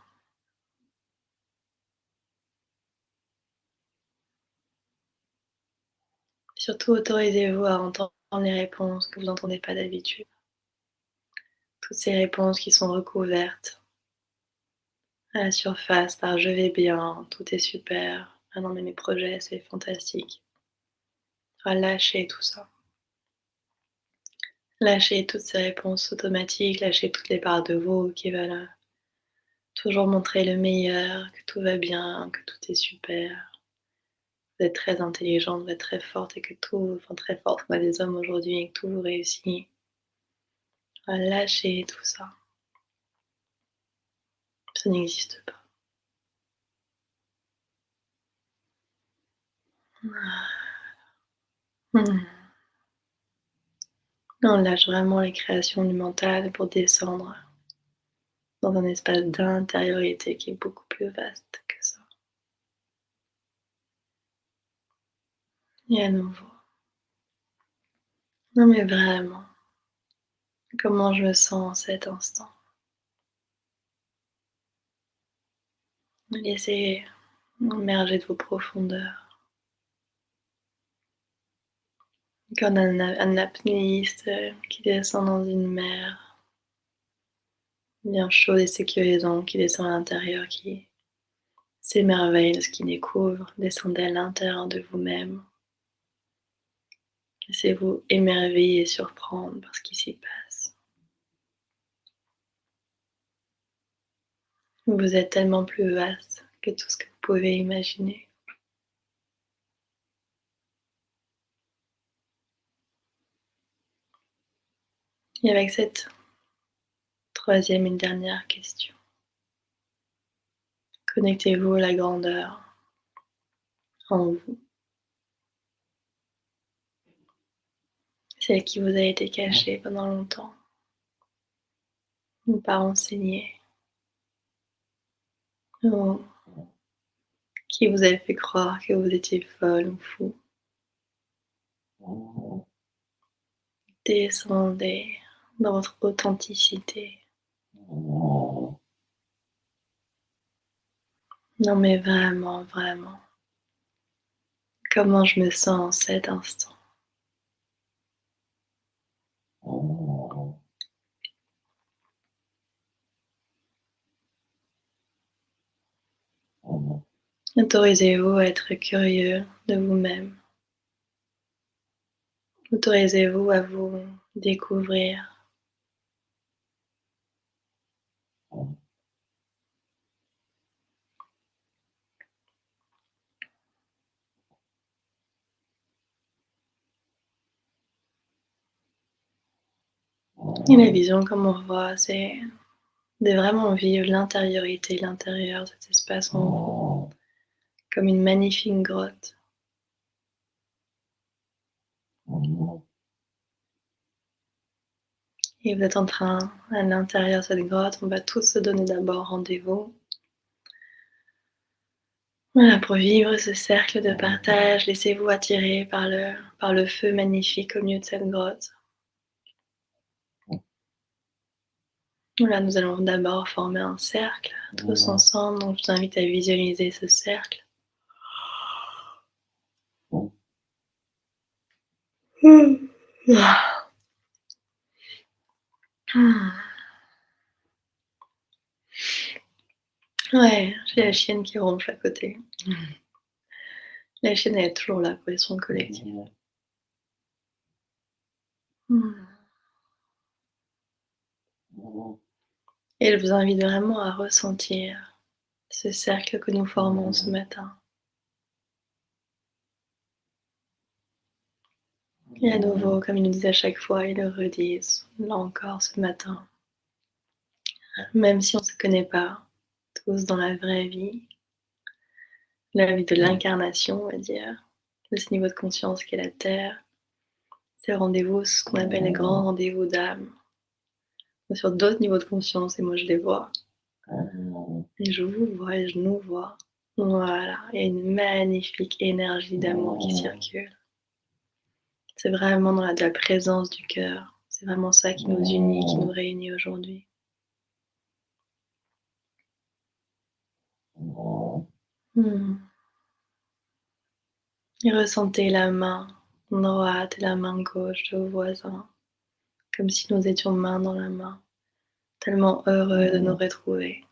Surtout autorisez-vous à entendre les réponses que vous n'entendez pas d'habitude. Toutes ces réponses qui sont recouvertes à la surface par «je vais bien», «tout est super», «ah non mais mes projets c'est fantastique». Lâchez tout ça. Lâchez toutes ces réponses automatiques, lâchez toutes les parts de vous qui veulent, toujours montrer le meilleur, que tout va bien, que tout est super. Vous êtes très intelligente, vous êtes très forte et que tout enfin très forte, on a des hommes aujourd'hui et que tout vous réussit. Lâchez tout ça, ça n'existe pas. Mmh. On lâche vraiment les créations du mental pour descendre dans un espace d'intériorité qui est beaucoup plus vaste que ça. Et à nouveau. Non mais vraiment, comment je me sens en cet instant. Laissez émerger de vos profondeurs. Comme un apnéiste qui descend dans une mer bien chaude et sécurisante, qui descend à l'intérieur, qui s'émerveille de ce qu'il découvre. Descendez à l'intérieur de vous-même. Laissez-vous émerveiller et surprendre par ce qui s'y passe. Vous êtes tellement plus vaste que tout ce que vous pouvez imaginer. Et avec cette troisième et dernière question, connectez-vous à la grandeur en vous, celle qui vous a été cachée pendant longtemps, ou pas enseignée, ou qui vous a fait croire que vous étiez folle ou fou. Descendez dans votre authenticité. Non mais vraiment, vraiment, comment je me sens en cet instant. Autorisez-vous à être curieux de vous-même. Autorisez-vous à vous découvrir. Et la vision, comme on voit, c'est de vraiment vivre l'intériorité, l'intérieur de cet espace en vous, comme une magnifique grotte. Et vous êtes en train, à l'intérieur de cette grotte, on va tous se donner d'abord rendez-vous. Voilà, pour vivre ce cercle de partage, laissez-vous attirer par le feu magnifique au milieu de cette grotte. Voilà, nous allons d'abord former un cercle, tous ensemble, donc je vous invite à visualiser ce cercle. Ouais, j'ai la chienne qui ronfle à côté. La chienne, elle est toujours là pour les soins collectifs. Et je vous invite vraiment à ressentir ce cercle que nous formons ce matin. Et à nouveau, comme ils nous disent à chaque fois, ils le redisent, là encore ce matin, même si on ne se connaît pas tous dans la vraie la vie de l'incarnation, on va dire, de ce niveau de conscience qu'est la Terre, ces rendez-vous, ce qu'on appelle les grands rendez-vous d'âme, sur d'autres niveaux de conscience, et moi je les vois. Et je vous vois et je nous vois. Voilà, il y a une magnifique énergie d'amour qui circule. C'est vraiment dans la présence du cœur. C'est vraiment ça qui nous unit, qui nous réunit aujourd'hui. Mmh. Et ressentez la main droite et la main gauche de vos voisins, comme si nous étions main dans la main, tellement heureux de nous retrouver.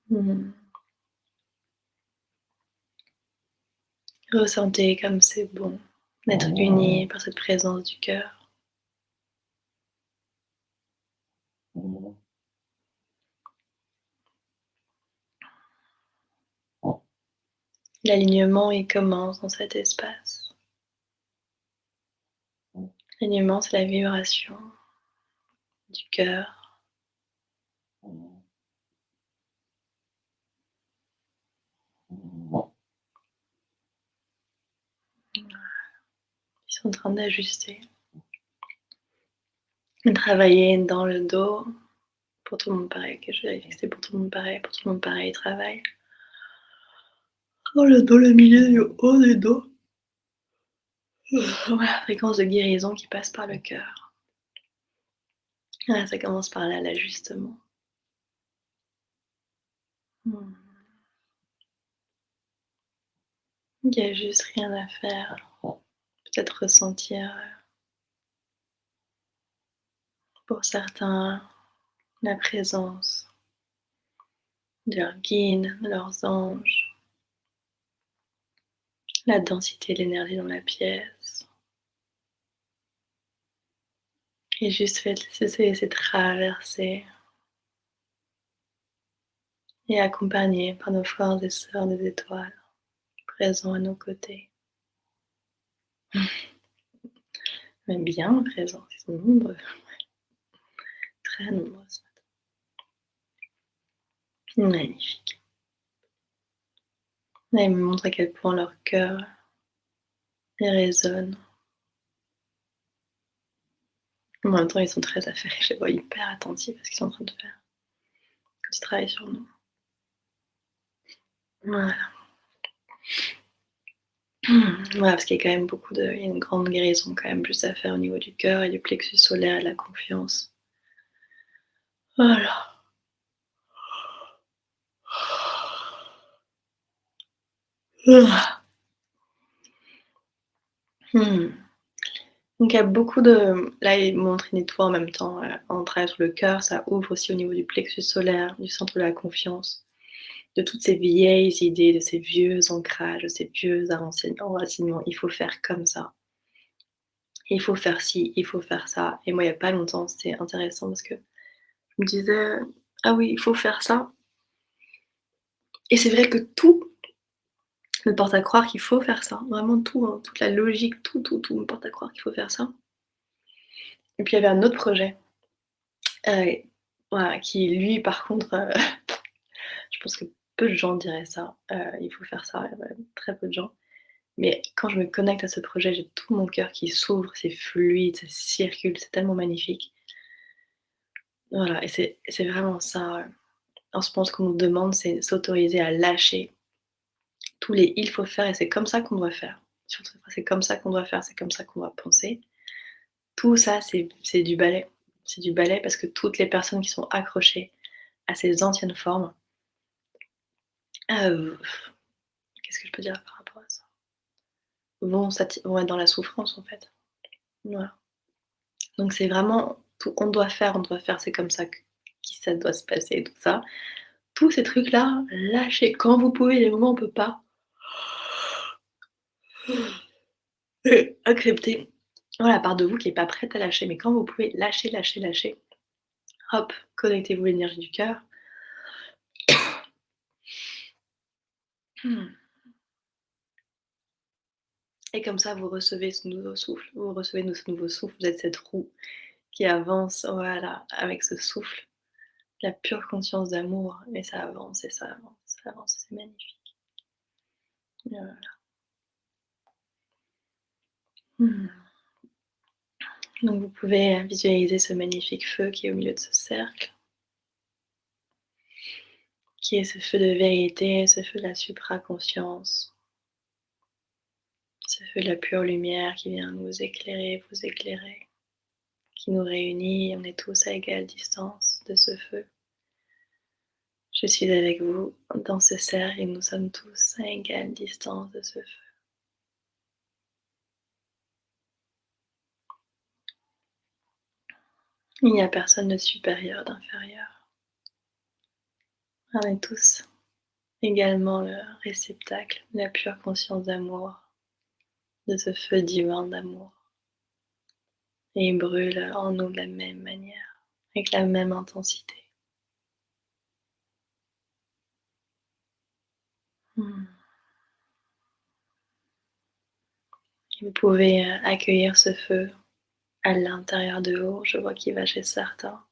Mmh. Ressentez comme c'est bon d'être unis par cette présence du cœur. L'alignement, il commence dans cet espace. L'alignement, c'est la vibration du cœur. Ils sont en train d'ajuster. Travailler dans le dos. Pour tout le monde pareil, que je vérifie que c'est pour tout le monde pareil, pour tout le monde pareil, travail. Dans le milieu du haut du dos. Voilà, fréquence de guérison qui passe par le cœur. Voilà, ça commence par là, l'ajustement. Mmh. Il y a juste rien à faire. Peut-être ressentir, pour certains, la présence de leurs guides, de leurs anges, la densité de l'énergie dans la pièce. Et juste se laisser traverser et accompagner par nos frères et sœurs des étoiles, présents à nos côtés. Même bien présents, ils sont nombreux, très nombreux. Magnifique. Là, ils me montrent à quel point leur cœur résonne. En même temps, ils sont très affairés, je les vois hyper attentifs à ce qu'ils sont en train de faire. Quand ils travaillent sur nous. Voilà. Voilà, parce qu'il y a quand même il y a une grande guérison quand même juste à faire au niveau du cœur et du plexus solaire et de la confiance. Voilà. Mmh. Donc il y a beaucoup de là, ils montrent une étoile en même temps, en travaillant sur le cœur, ça ouvre aussi au niveau du plexus solaire, du centre de la confiance, de toutes ces vieilles idées, de ces vieux ancrages, de ces vieux enracinements. Il faut faire comme ça. Il faut faire ci, il faut faire ça. Et moi, il y a pas longtemps, c'était intéressant parce que je me disais: «Ah oui, il faut faire ça», et c'est vrai que tout me porte à croire qu'il faut faire ça. Vraiment tout, hein, toute la logique, tout me porte à croire qu'il faut faire ça. Et puis il y avait un autre projet, heu, voilà, qui lui par contre, je pense que peu de gens diraient ça, il faut faire ça, très peu de gens. Mais quand je me connecte à ce projet, j'ai tout mon cœur qui s'ouvre, c'est fluide, ça circule, c'est tellement magnifique. Voilà, et c'est vraiment ça, en ce moment ce qu'on nous demande, c'est s'autoriser à lâcher tous les «il faut faire» et c'est comme ça qu'on doit faire. Surtout, c'est comme ça qu'on doit faire, c'est comme ça qu'on doit penser. Tout ça, c'est du balai. C'est du balai parce que toutes les personnes qui sont accrochées à ces anciennes formes, heu, qu'est-ce que je peux dire par rapport à ça? Vont être dans la souffrance, en fait. Voilà. Donc c'est vraiment tout on doit faire, c'est comme ça que ça doit se passer, tout ça. Tous ces trucs-là, lâchez quand vous pouvez, les moments où on peut pas, et accepter, voilà, la part de vous qui est pas prête à lâcher, mais quand vous pouvez, lâcher, lâcher, lâcher. Hop, connectez-vous à l'énergie du cœur. Et comme ça, vous recevez ce nouveau souffle, vous recevez ce nouveau souffle, vous êtes cette roue qui avance, voilà, avec ce souffle, la pure conscience d'amour, et ça avance et ça avance, ça avance, c'est magnifique. Voilà. Mmh. Donc vous pouvez visualiser ce magnifique feu qui est au milieu de ce cercle, qui est ce feu de vérité, ce feu de la supraconscience, ce feu de la pure lumière qui vient nous éclairer, vous éclairer, qui nous réunit, on est tous à égale distance de ce feu. Je suis avec vous dans ce cercle et nous sommes tous à égale distance de ce feu. Il n'y a personne de supérieur, d'inférieur. On est tous également le réceptacle de la pure conscience d'amour, de ce feu divin d'amour. Et il brûle en nous de la même manière, avec la même intensité. Mmh. Vous pouvez accueillir ce feu à l'intérieur de vous. Je vois qu'il va chez certains.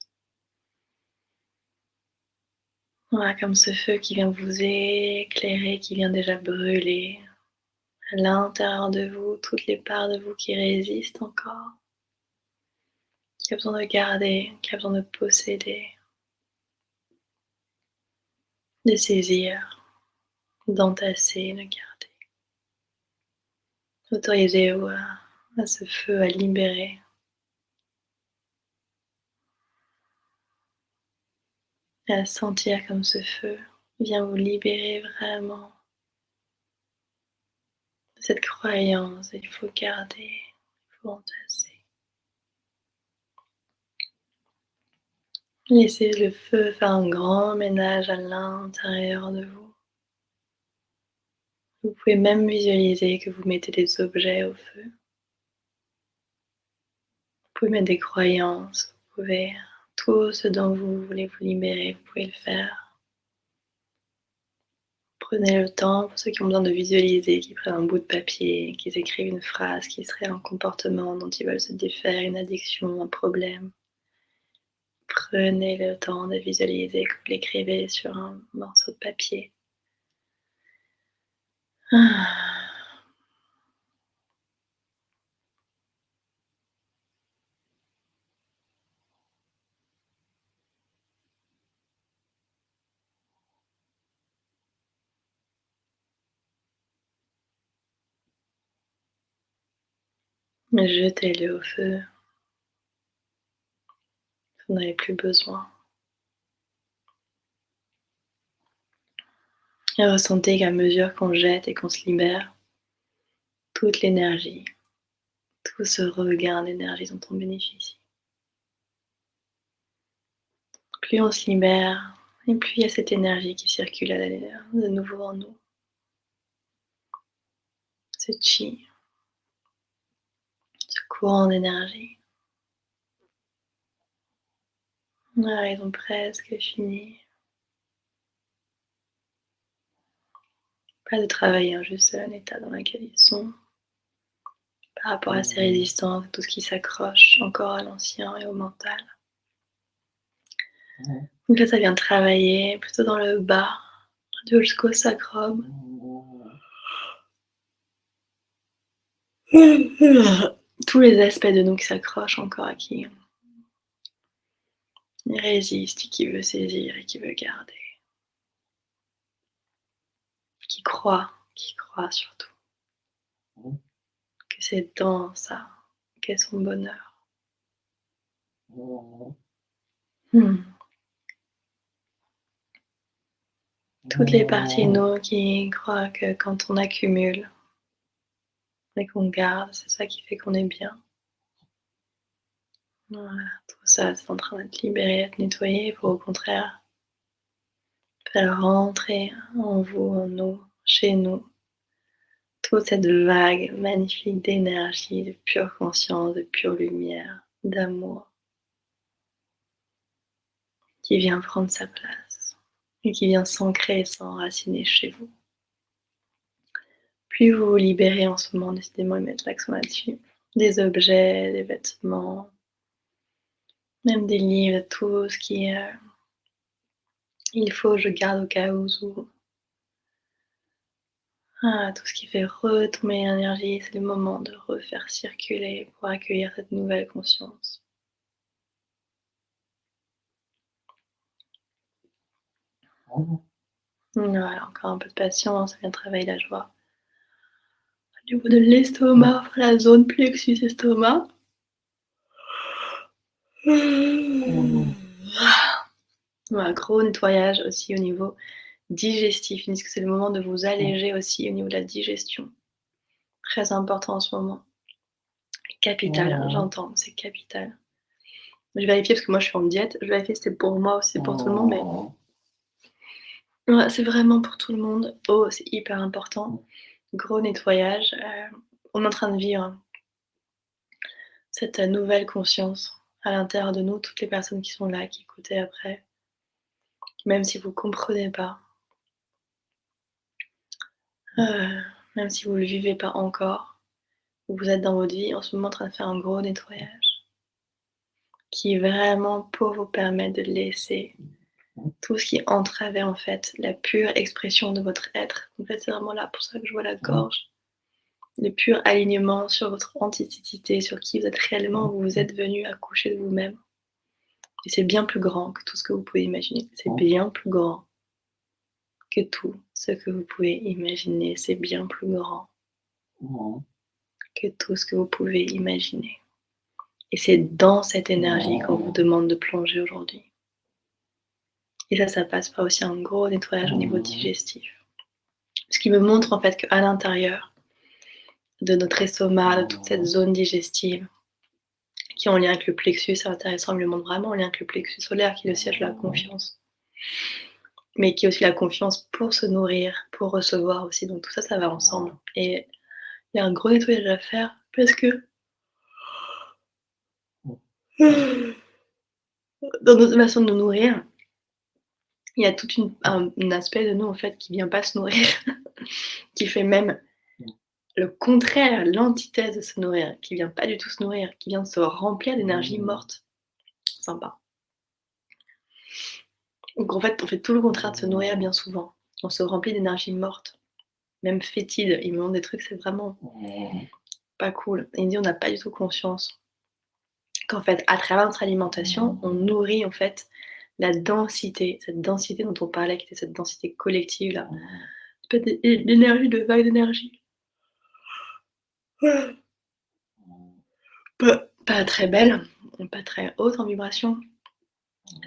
Voilà, comme ce feu qui vient vous éclairer, qui vient déjà brûler à l'intérieur de vous, toutes les parts de vous qui résistent encore, qui a besoin de garder, qui a besoin de posséder, de saisir. d'entasser, de garder. Autorisez-vous à ce feu à libérer, et à sentir comme ce feu vient vous libérer vraiment de cette croyance. Il faut garder, il faut entasser. Laissez le feu faire un grand ménage à l'intérieur de vous. Vous pouvez même visualiser que vous mettez des objets au feu. Vous pouvez mettre des croyances, vous pouvez tout ce dont vous voulez vous libérer, vous pouvez le faire. Prenez le temps, pour ceux qui ont besoin de visualiser, qui prennent un bout de papier, qui écrivent une phrase qui serait un comportement dont ils veulent se défaire, une addiction, un problème. Prenez le temps de visualiser que vous l'écrivez sur un morceau de papier. Jetez-le au feu, vous n'en avez plus besoin. Et ressentez qu'à mesure qu'on jette et qu'on se libère, toute l'énergie, tout ce regain d'énergie dont on bénéficie. Plus on se libère, et plus il y a cette énergie qui circule de nouveau en nous. Ce chi, ce courant d'énergie. Voilà, ils ont presque fini. Pas de travailler, juste l'état dans lequel ils sont. Par rapport à ces résistances, tout ce qui s'accroche encore à l'ancien et au mental. Donc là, ça vient travailler plutôt dans le bas, jusqu'au sacrum. Tous les aspects de nous qui s'accrochent encore à qui résiste, qui veut saisir et qui veut garder. Qui croit surtout. Que c'est dans ça qu'est son bonheur. Toutes les parties de nous qui croient que quand on accumule et qu'on garde, c'est ça qui fait qu'on est bien. Voilà, tout ça, c'est en train d'être libéré, d'être nettoyé pour au contraire faire rentrer en vous, en nous, chez nous, toute cette vague magnifique d'énergie, de pure conscience, de pure lumière, d'amour, qui vient prendre sa place et qui vient s'ancrer et s'enraciner chez vous. Plus vous vous libérez en ce moment, décidément, et mettre l'accent là-dessus, des objets, des vêtements, même des livres, tout ce qui est il faut, je garde au cas où. Tout ce qui fait retomber l'énergie, c'est le moment de refaire circuler pour accueillir cette nouvelle conscience. Voilà, encore un peu de patience, ça vient travailler la joie. Au niveau de l'estomac, la zone plexus estomac. Voilà, gros nettoyage aussi au niveau digestif. Ils disent que c'est le moment de vous alléger aussi au niveau de la digestion. Très important en ce moment. Capital, j'entends, c'est capital. Je vérifie parce que moi je suis en diète. Je vérifie si c'est pour moi ou si c'est pour tout le monde, mais ouais, c'est vraiment pour tout le monde. Oh, c'est hyper important. Gros nettoyage. On est en train de vivre cette nouvelle conscience à l'intérieur de nous, toutes les personnes qui sont là, qui écoutaient après, même si vous ne comprenez pas, même si vous ne le vivez pas encore, vous êtes dans votre vie en ce moment en train de faire un gros nettoyage qui est vraiment pour vous permettre de laisser tout ce qui entravait en fait la pure expression de votre être. En fait, c'est vraiment là pour ça que je vois la gorge. Le pur alignement sur votre authenticité, sur qui vous êtes réellement, où vous êtes venu accoucher de vous-même. Et c'est bien plus grand que tout ce que vous pouvez imaginer. C'est bien plus grand que tout. ce que vous pouvez imaginer, c'est bien plus grand Mmh. que tout ce que vous pouvez imaginer. Et c'est dans cette énergie qu'on vous demande de plonger aujourd'hui. Et ça passe par aussi un gros nettoyage au niveau digestif. Ce qui me montre en fait qu'à l'intérieur de notre estomac, de toute cette zone digestive, qui est en lien avec le plexus, c'est intéressant, il me le montre vraiment en lien avec le plexus solaire, qui est le siège de la confiance, mais qui est aussi la confiance pour se nourrir, pour recevoir aussi. Donc tout ça, ça va ensemble. Et il y a un gros nettoyage à faire parce que dans notre façon de nous nourrir, il y a tout un aspect de nous en fait qui vient pas se nourrir, qui fait même le contraire, l'antithèse de se nourrir, qui vient pas du tout se nourrir, qui vient se remplir d'énergie morte. Sympa. Donc en fait, on fait tout le contraire de se nourrir bien souvent. On se remplit d'énergie morte, même fétide. Il me montre des trucs, c'est vraiment pas cool. Il me dit: «On n'a pas du tout conscience qu'en fait, à travers notre alimentation, on nourrit en fait la densité, cette densité dont on parlait, qui était cette densité collective là, espèce d'énergie, de vague d'énergie. Pas très belle, pas très haute en vibration,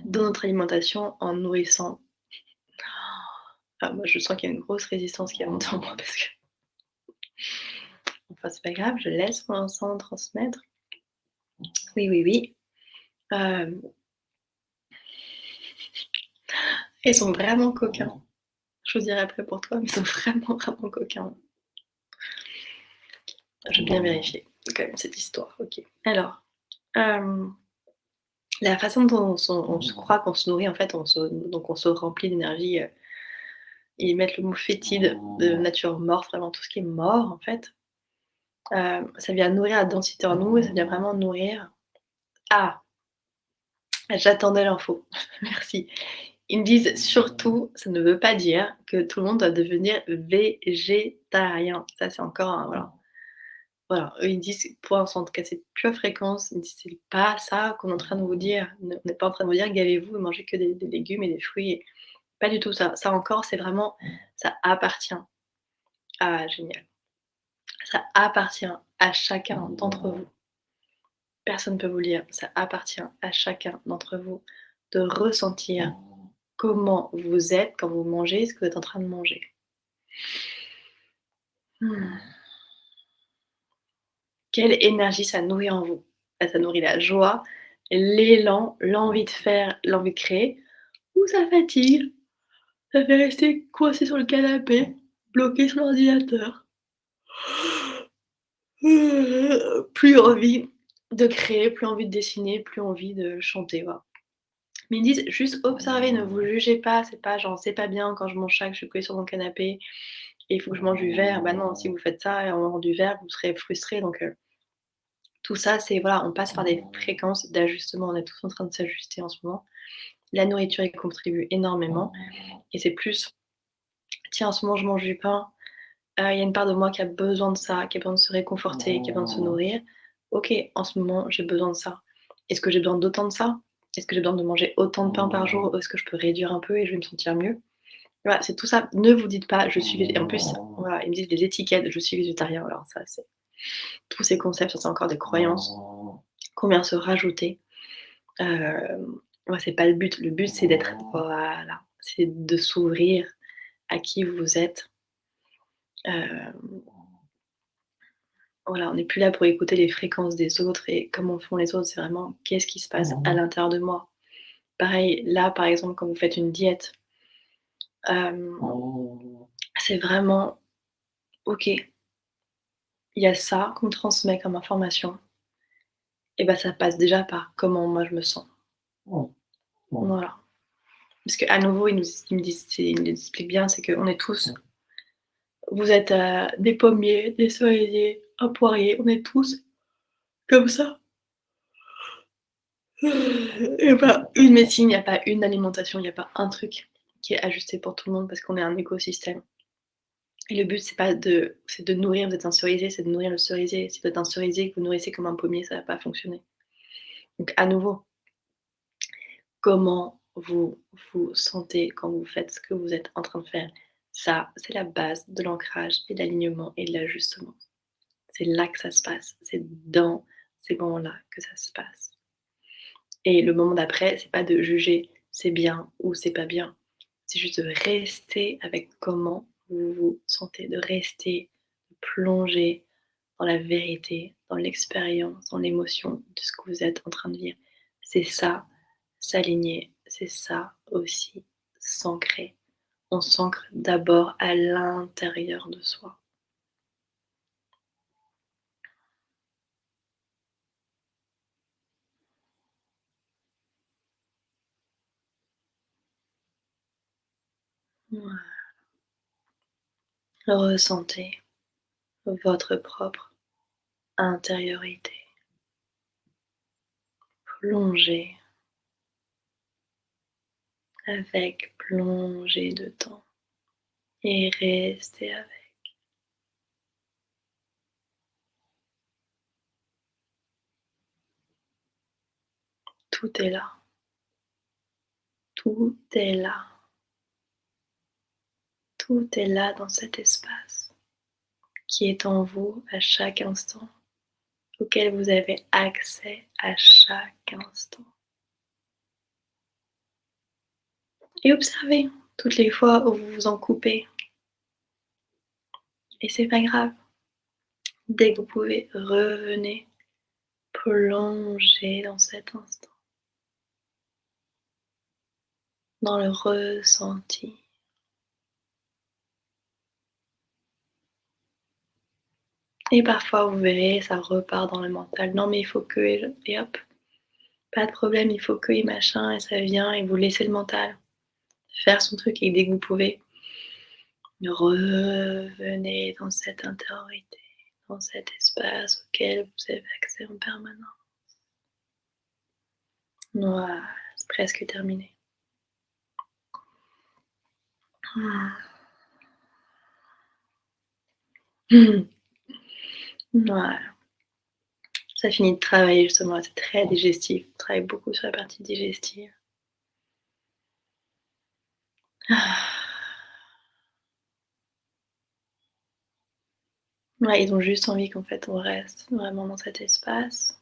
dans notre alimentation en nourrissant. Ah, moi, je sens qu'il y a une grosse résistance qui est montée en moi parce que enfin, c'est pas grave, je laisse pour l'instant transmettre. Oui, oui, oui. Hem, Ils sont vraiment coquins. Je vous dirai après pour toi, mais ils sont vraiment, vraiment coquins. Je vais bien vérifier quand même cette histoire. OK. Alors, hem, la façon dont on se croit qu'on se nourrit, en fait, on se remplit d'énergie, ils mettent le mot fétide, de nature morte, vraiment tout ce qui est mort, en fait. Ça vient nourrir la densité en nous et ça vient vraiment nourrir. Ah! J'attendais l'info. Merci. Ils me disent surtout, ça ne veut pas dire que tout le monde doit devenir végétarien. Ça, c'est encore un voilà. Voilà, eux, ils disent pour l'instant, en tout cas, c'est pure fréquence. Ils me disent: «C'est pas ça qu'on est en train de vous dire. On n'est pas en train de vous dire: "Gavez-vous et mangez que des légumes et des fruits"». Pas du tout ça. Ça encore, c'est vraiment ça appartient. Ah génial. Ça appartient à chacun d'entre vous. Personne ne peut vous le dire. Ça appartient à chacun d'entre vous de ressentir comment vous êtes quand vous mangez ce que vous êtes en train de manger. Mmh. Quelle énergie ça nourrit en vous? Bah, ça nourrit la joie, l'élan, l'envie de faire, l'envie de créer ou ça fatigue, ça fait rester coincé sur le canapé, bloqué sur l'ordinateur. Plus envie de créer, plus envie de dessiner, plus envie de chanter, voilà. Mais ils disent juste observez, ne vous jugez pas, c'est pas genre: «C'est pas bien quand je mange ça, que je suis collée sur mon canapé et il faut que je mange du vert». Bah non, si vous faites ça et en mangeant du vert, vous serez frustrés donc tout ça, c'est voilà, on passe par des fréquences d'ajustement. On est tous en train de s'ajuster en ce moment. La nourriture y contribue énormément et c'est plus: «Tiens, en ce moment, je mange du pain, il y a une part de moi qui a besoin de ça, qui a besoin de se réconforter, qui a besoin de se nourrir. OK, en ce moment, j'ai besoin de ça. Est-ce que j'ai besoin d'autant de ça? Est-ce que j'ai besoin de manger autant de pain par jour? Ou est-ce que je peux réduire un peu et je vais me sentir mieux?» Voilà, c'est tout ça. Ne vous dites pas: «Je suis végé» en plus, voilà, ils me disent des étiquettes: «Je suis végétarien». Alors ça, c'est tous ces concepts, ça, c'est encore des croyances qu'on vient se rajouter. Ouais, c'est pas le but. Le but, c'est d'être voilà, c'est de s'ouvrir à qui vous êtes. Heu, voilà, on n'est plus là pour écouter les fréquences des autres et comment font les autres, c'est vraiment qu'est-ce qui se passe à l'intérieur de moi. Pareil, là, par exemple, quand vous faites une diète, hem, c'est vraiment OK, il y a ça qu'on me transmet comme information et bah, ça passe déjà par comment moi je me sens. Voilà. Parce qu'à nouveau, ils nous expliquent bien, c'est qu'on est tous vous êtes, des pommiers, des cerisiers, un poirier, on est tous comme ça. Il y a pas une médecine, il y a pas une alimentation, il y a pas un truc qui est ajusté pour tout le monde parce qu'on est un écosystème et le but c'est de nourrir, vous êtes un cerisier, c'est de nourrir le cerisier. Si vous êtes un cerisier et que vous nourrissez comme un pommier, ça va pas fonctionner. Donc à nouveau, comment vous vous sentez quand vous faites ce que vous êtes en train de faire? Ça, c'est la base de l'ancrage et de l'alignement et de l'ajustement. C'est là que ça se passe, c'est dans ces moments-là que ça se passe. Et le moment d'après, c'est pas de juger c'est bien ou c'est pas bien. C'est juste de rester avec comment vous vous sentez, de rester, de plonger dans la vérité, dans l'expérience, dans l'émotion de ce que vous êtes en train de vivre. C'est ça, s'aligner, c'est ça aussi, s'ancrer. On s'ancre d'abord à l'intérieur de soi. Ouais. Ressentez votre propre intériorité. Plongez avec plongée de temps et restez avec. Tout est là. Tout est là. Tout est là dans cet espace qui est en vous à chaque instant, auquel vous avez accès à chaque instant. Et observez toutes les fois où vous vous en coupez. Et c'est pas grave. Dès que vous pouvez, revenez, plongez dans cet instant, dans le ressenti. Et parfois, vous verrez, ça repart dans le mental. Non, mais il faut que, et hop, pas de problème, il faut que, et machin, et ça vient, et vous laissez le mental faire son truc, et dès que vous pouvez, revenez dans cette intériorité, dans cet espace auquel vous avez accès en permanence. Voilà, c'est presque terminé. Voilà, ça finit de travailler justement, c'est très digestif, on travaille beaucoup sur la partie digestive. Ouais, ils ont juste envie qu'en fait on reste vraiment dans cet espace.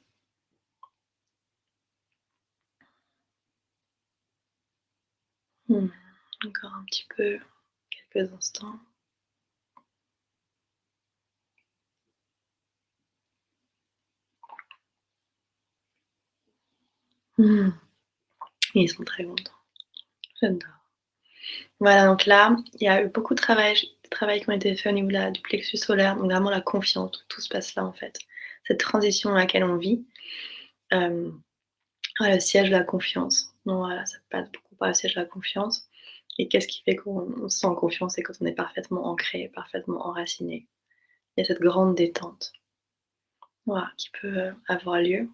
Mmh. Encore un petit peu, quelques instants. Mmh. Ils sont très contents. J'adore. Voilà, donc là, il y a eu beaucoup de travail qui ont été faits au niveau de du plexus solaire, donc vraiment la confiance, tout se passe là en fait. Cette transition dans laquelle on vit, voilà, le siège de la confiance. Donc voilà, ça passe beaucoup par le siège de la confiance. Et qu'est-ce qui fait qu'on se sent en confiance? C'est quand on est parfaitement ancré, parfaitement enraciné. Il y a cette grande détente, voilà, qui peut, avoir lieu.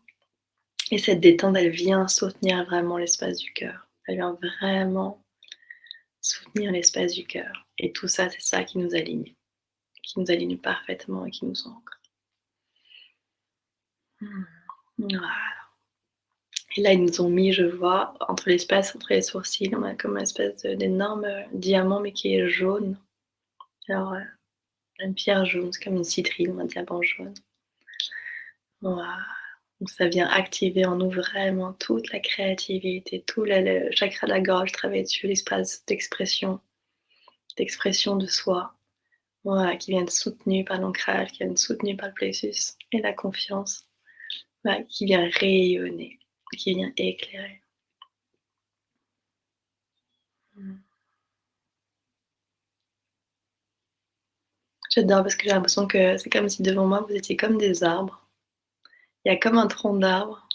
Et cette détente, elle vient soutenir vraiment l'espace du cœur. Elle vient vraiment soutenir l'espace du cœur. Et tout ça, c'est ça qui nous aligne parfaitement et qui nous ancre. Mmh. Voilà. Et là, ils nous ont mis, je vois, entre l'espace entre les sourcils, on a comme une espèce d'énorme diamant, mais qui est jaune. Alors, une pierre jaune, c'est comme une citrine, un diamant jaune. Voilà. Donc ça vient activer en nous vraiment toute la créativité, tout le chakra de la gorge, travailler dessus, l'espace d'expression de soi. Voilà, qui vient être soutenu par l'ancrage, qui vient être soutenu par le plexus et la confiance, voilà, qui vient rayonner, qui vient éclairer. Mmh. J'adore parce que j'ai l'impression que c'est comme si devant moi vous étiez comme des arbres. Il y a comme un tronc d'arbre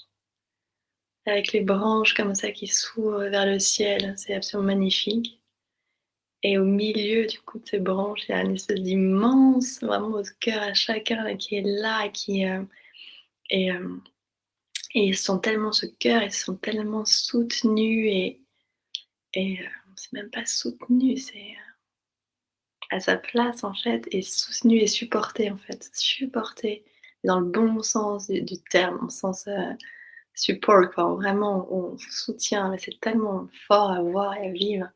avec les branches comme ça qui s'ouvrent vers le ciel, c'est absolument magnifique. Et au milieu du coup de ces branches, il y a une espèce d'immense, vraiment votre cœur à chacun là qui est là, et hem et ils sont tellement ce cœur, ils sont tellement soutenus et c'est même pas soutenu, c'est, à sa place en fait et soutenu et supporté en fait. Supporté dans le bon sens du terme, au sens, support quoi, vraiment on soutient, mais c'est tellement fort à voir et à vivre.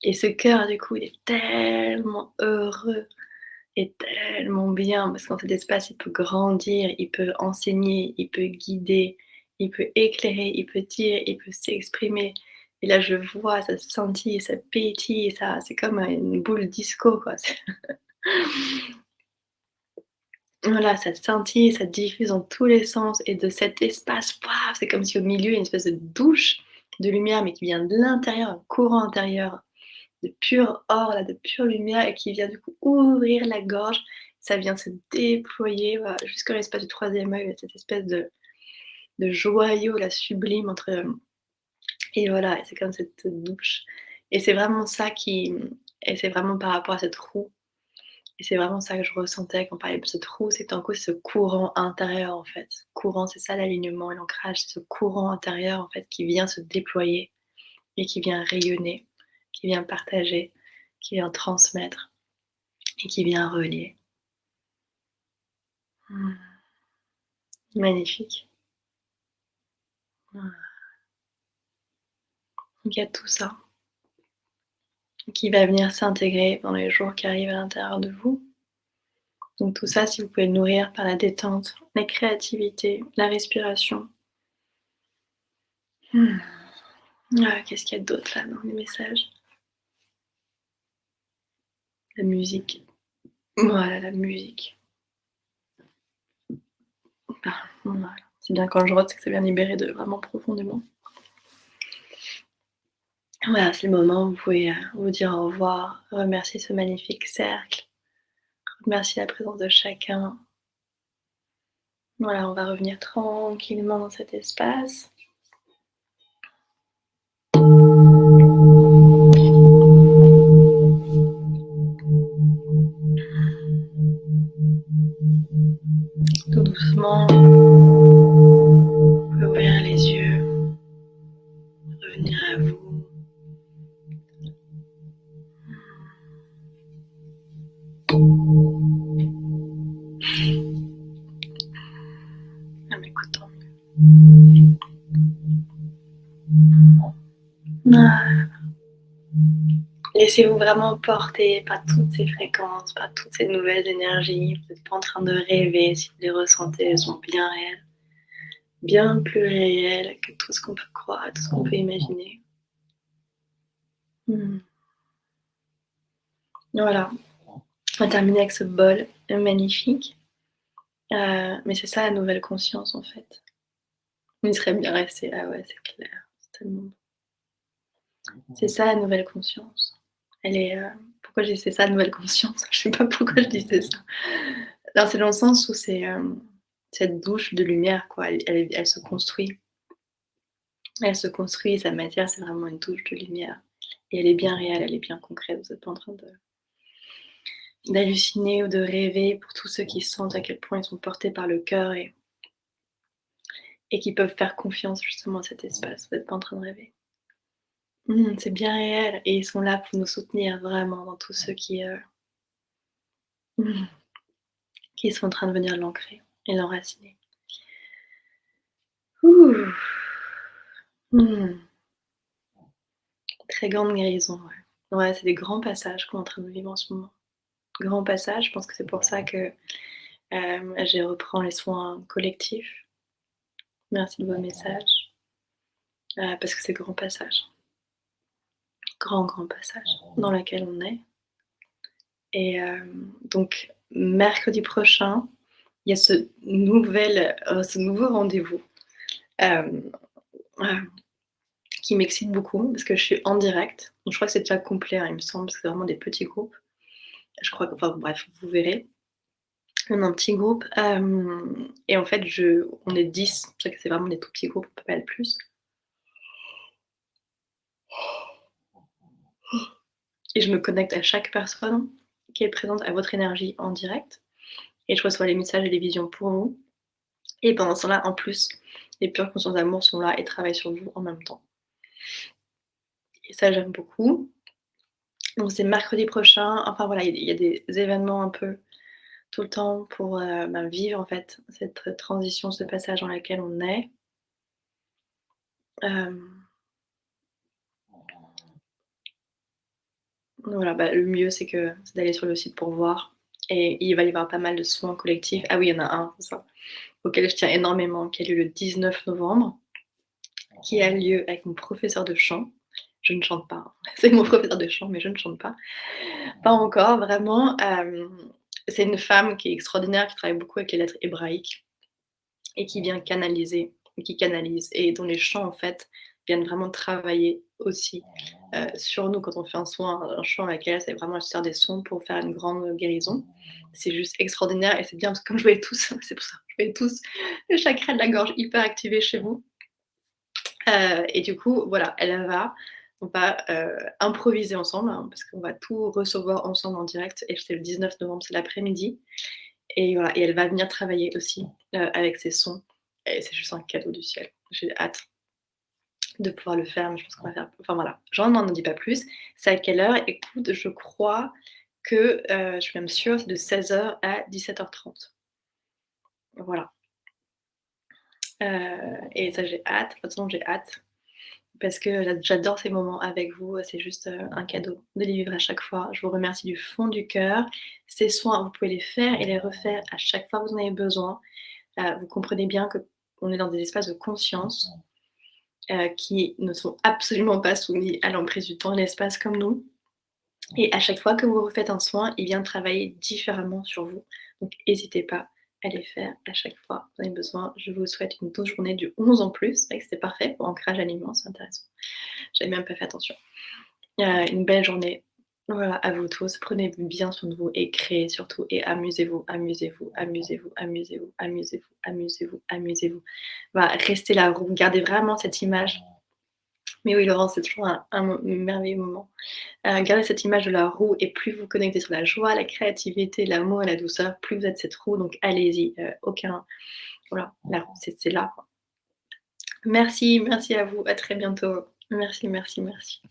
Et ce cœur, du coup, il est tellement heureux et tellement bien parce qu'en cet espace, il peut grandir, il peut enseigner, il peut guider, il peut éclairer, il peut dire, il peut s'exprimer. Et là, je vois, ça scintille, ça pétille, ça c'est comme, une boule disco, quoi. Voilà, ça scintille, ça diffuse dans tous les sens et de cet espace, waouh, c'est comme si au milieu, il y a une espèce de douche de lumière, mais qui vient de l'intérieur, un courant intérieur de pur or, là, de pure lumière et qui vient du coup ouvrir la gorge. Ça vient se déployer, voilà, jusqu'à l'espace du troisième œil, cette espèce de joyau là, sublime entre, et voilà, et c'est comme cette douche et c'est vraiment ça qui, et c'est vraiment par rapport à cette roue et c'est vraiment ça que je ressentais quand on parlait de cette roue, c'est qu'en coup, ce courant intérieur, en fait. Courant, c'est ça l'alignement et l'ancrage, c'est ce courant intérieur, en fait, qui vient se déployer et qui vient rayonner, qui vient partager, qui vient transmettre et qui vient relier. Mmh. Magnifique. Voilà. Donc il y a tout ça qui va venir s'intégrer dans les jours qui arrivent à l'intérieur de vous. Donc tout ça, si vous pouvez le nourrir par la détente, la créativité, la respiration. Mmh. Ah, qu'est-ce qu'il y a d'autre là dans les messages? La musique. Voilà, la musique. Ah, voilà. C'est bien quand je rote, c'est que c'est bien libéré de vraiment profondément. Voilà, c'est le moment où vous pouvez, vous dire au revoir, remercier ce magnifique cercle, remercier la présence de chacun. Voilà, on va revenir tranquillement dans cet espace. Tout doucement, vous pouvez ouvrir les yeux, revenir à vous. En m'écoutant. Ah. Laissez-vous vraiment porter par toutes ces fréquences, par toutes ces nouvelles énergies. Vous n'êtes pas en train de rêver, si vous les ressentez, elles sont bien réelles. Bien plus réelles que tout ce qu'on peut croire, tout ce qu'on peut imaginer. Mmh. Voilà, on va terminer avec ce bol magnifique. Mais c'est ça la nouvelle conscience en fait. Il serait bien resté, ah ouais, c'est clair, c'est tellement beau. C'est ça la nouvelle conscience. Elle est, pourquoi je dis c'est ça la nouvelle conscience? Je sais pas pourquoi je disais ça. Non, c'est dans le sens où c'est, cette douche de lumière quoi, elle se construit. Elle se construit, sa matière, c'est vraiment une douche de lumière et elle est bien réelle, elle est bien concrète. Vous êtes pas en train de d'halluciner ou de rêver pour tous ceux qui sentent à quel point ils sont portés par le cœur et qui peuvent faire confiance justement à cet espace. Vous êtes pas en train de rêver. C'est bien réel et ils sont là pour nous soutenir vraiment dans tous ceux mmh, qui sont en train de venir l'ancrer et l'enraciner. Ouh! Mmh. Très grande guérison, ouais. Ouais, c'est des grands passages qu'on est en train de vivre en ce moment. Grands passages, je pense que c'est pour ça que, j'ai reprends les soins collectifs. Merci de vos messages, parce que c'est grand passage. Grand, grand passage dans lequel on est et donc mercredi prochain, il y a ce nouveau rendez-vous, hem, heu, qui m'excite beaucoup parce que je suis en direct. Donc je crois que c'est déjà complet, hein, il me semble, parce que c'est vraiment des petits groupes. Je crois que enfin bref, vous verrez. On est un petit groupe, et en fait on est 10, c'est pour ça que c'est vraiment des tout petits groupes, on peut pas être plus et je me connecte à chaque personne qui est présente, à votre énergie en direct et je reçois les messages et les visions pour vous et pendant ce temps-là, en plus, les pures consciences d'amour sont là et travaillent sur vous en même temps et ça, j'aime beaucoup. Donc c'est mercredi prochain, enfin voilà, il y a des événements un peu tout le temps pour, vivre en fait cette transition, ce passage dans lequel on est. Hem Voilà, bah, le mieux c'est d'aller sur le site pour voir et il va y avoir pas mal de soins collectifs. Ah oui, il y en a un, c'est ça, auquel je tiens énormément, qui a lieu le 19 novembre, qui a lieu avec mon professeur de chant. Je ne chante pas, hein. C'est mon professeur de chant, mais je ne chante pas. Pas encore vraiment, c'est une femme qui est extraordinaire, qui travaille beaucoup avec les lettres hébraïques et qui vient canaliser, qui canalise et dont les chants, en fait, viennent vraiment travailler aussi, sur nous. Quand on fait un chant avec elle, c'est vraiment elle se sert des sons pour faire une grande guérison. C'est juste extraordinaire et c'est bien parce que comme je voyais tous c'est pour ça, je voyais tous le chakra de la gorge hyper activé chez vous, et du coup, voilà, on va, improviser ensemble, hein, parce qu'on va tout recevoir ensemble en direct et c'est le 19 novembre, c'est l'après-midi et voilà et elle va venir travailler aussi, avec ses sons et c'est juste un cadeau du ciel. J'ai hâte de pouvoir le faire, mais je pense qu'on va faire enfin voilà, j'en n'en dis pas plus. C'est à quelle heure? Écoute, je crois que, je suis même sûre, c'est de 16h à 17h30. Voilà, et ça j'ai hâte, de toute façon j'ai hâte parce que j'adore ces moments avec vous, c'est juste, un cadeau de les vivre à chaque fois. Je vous remercie du fond du cœur. Ces soins, vous pouvez les faire et les refaire à chaque fois que vous en avez besoin. Vous comprenez bien qu'on est dans des espaces de conscience, qui ne sont absolument pas soumis à l'emprise du temps et l'espace comme nous. Et à chaque fois que vous refaites un soin, il vient travailler différemment sur vous. Donc n'hésitez pas à les faire à chaque fois que vous en avez besoin. Je vous souhaite une douce journée du 11 en plus. C'est vrai que c'était parfait pour ancrage aliment, c'est intéressant. J'avais même pas fait attention. Une belle journée. Voilà, à vous tous. Prenez bien soin de vous et créez surtout et amusez-vous, amusez-vous, amusez-vous, amusez-vous, amusez-vous, amusez-vous, amusez-vous. Voilà, restez là, gardez vraiment cette image. Mais oui, Laurence, c'est toujours un merveilleux moment. Gardez cette image de la roue et plus vous connectez sur la joie, la créativité, l'amour et la douceur, plus vous êtes cette roue, donc allez-y, aucun voilà, la roue, c'est là, quoi. Merci, merci à vous, à très bientôt. Merci, merci, merci.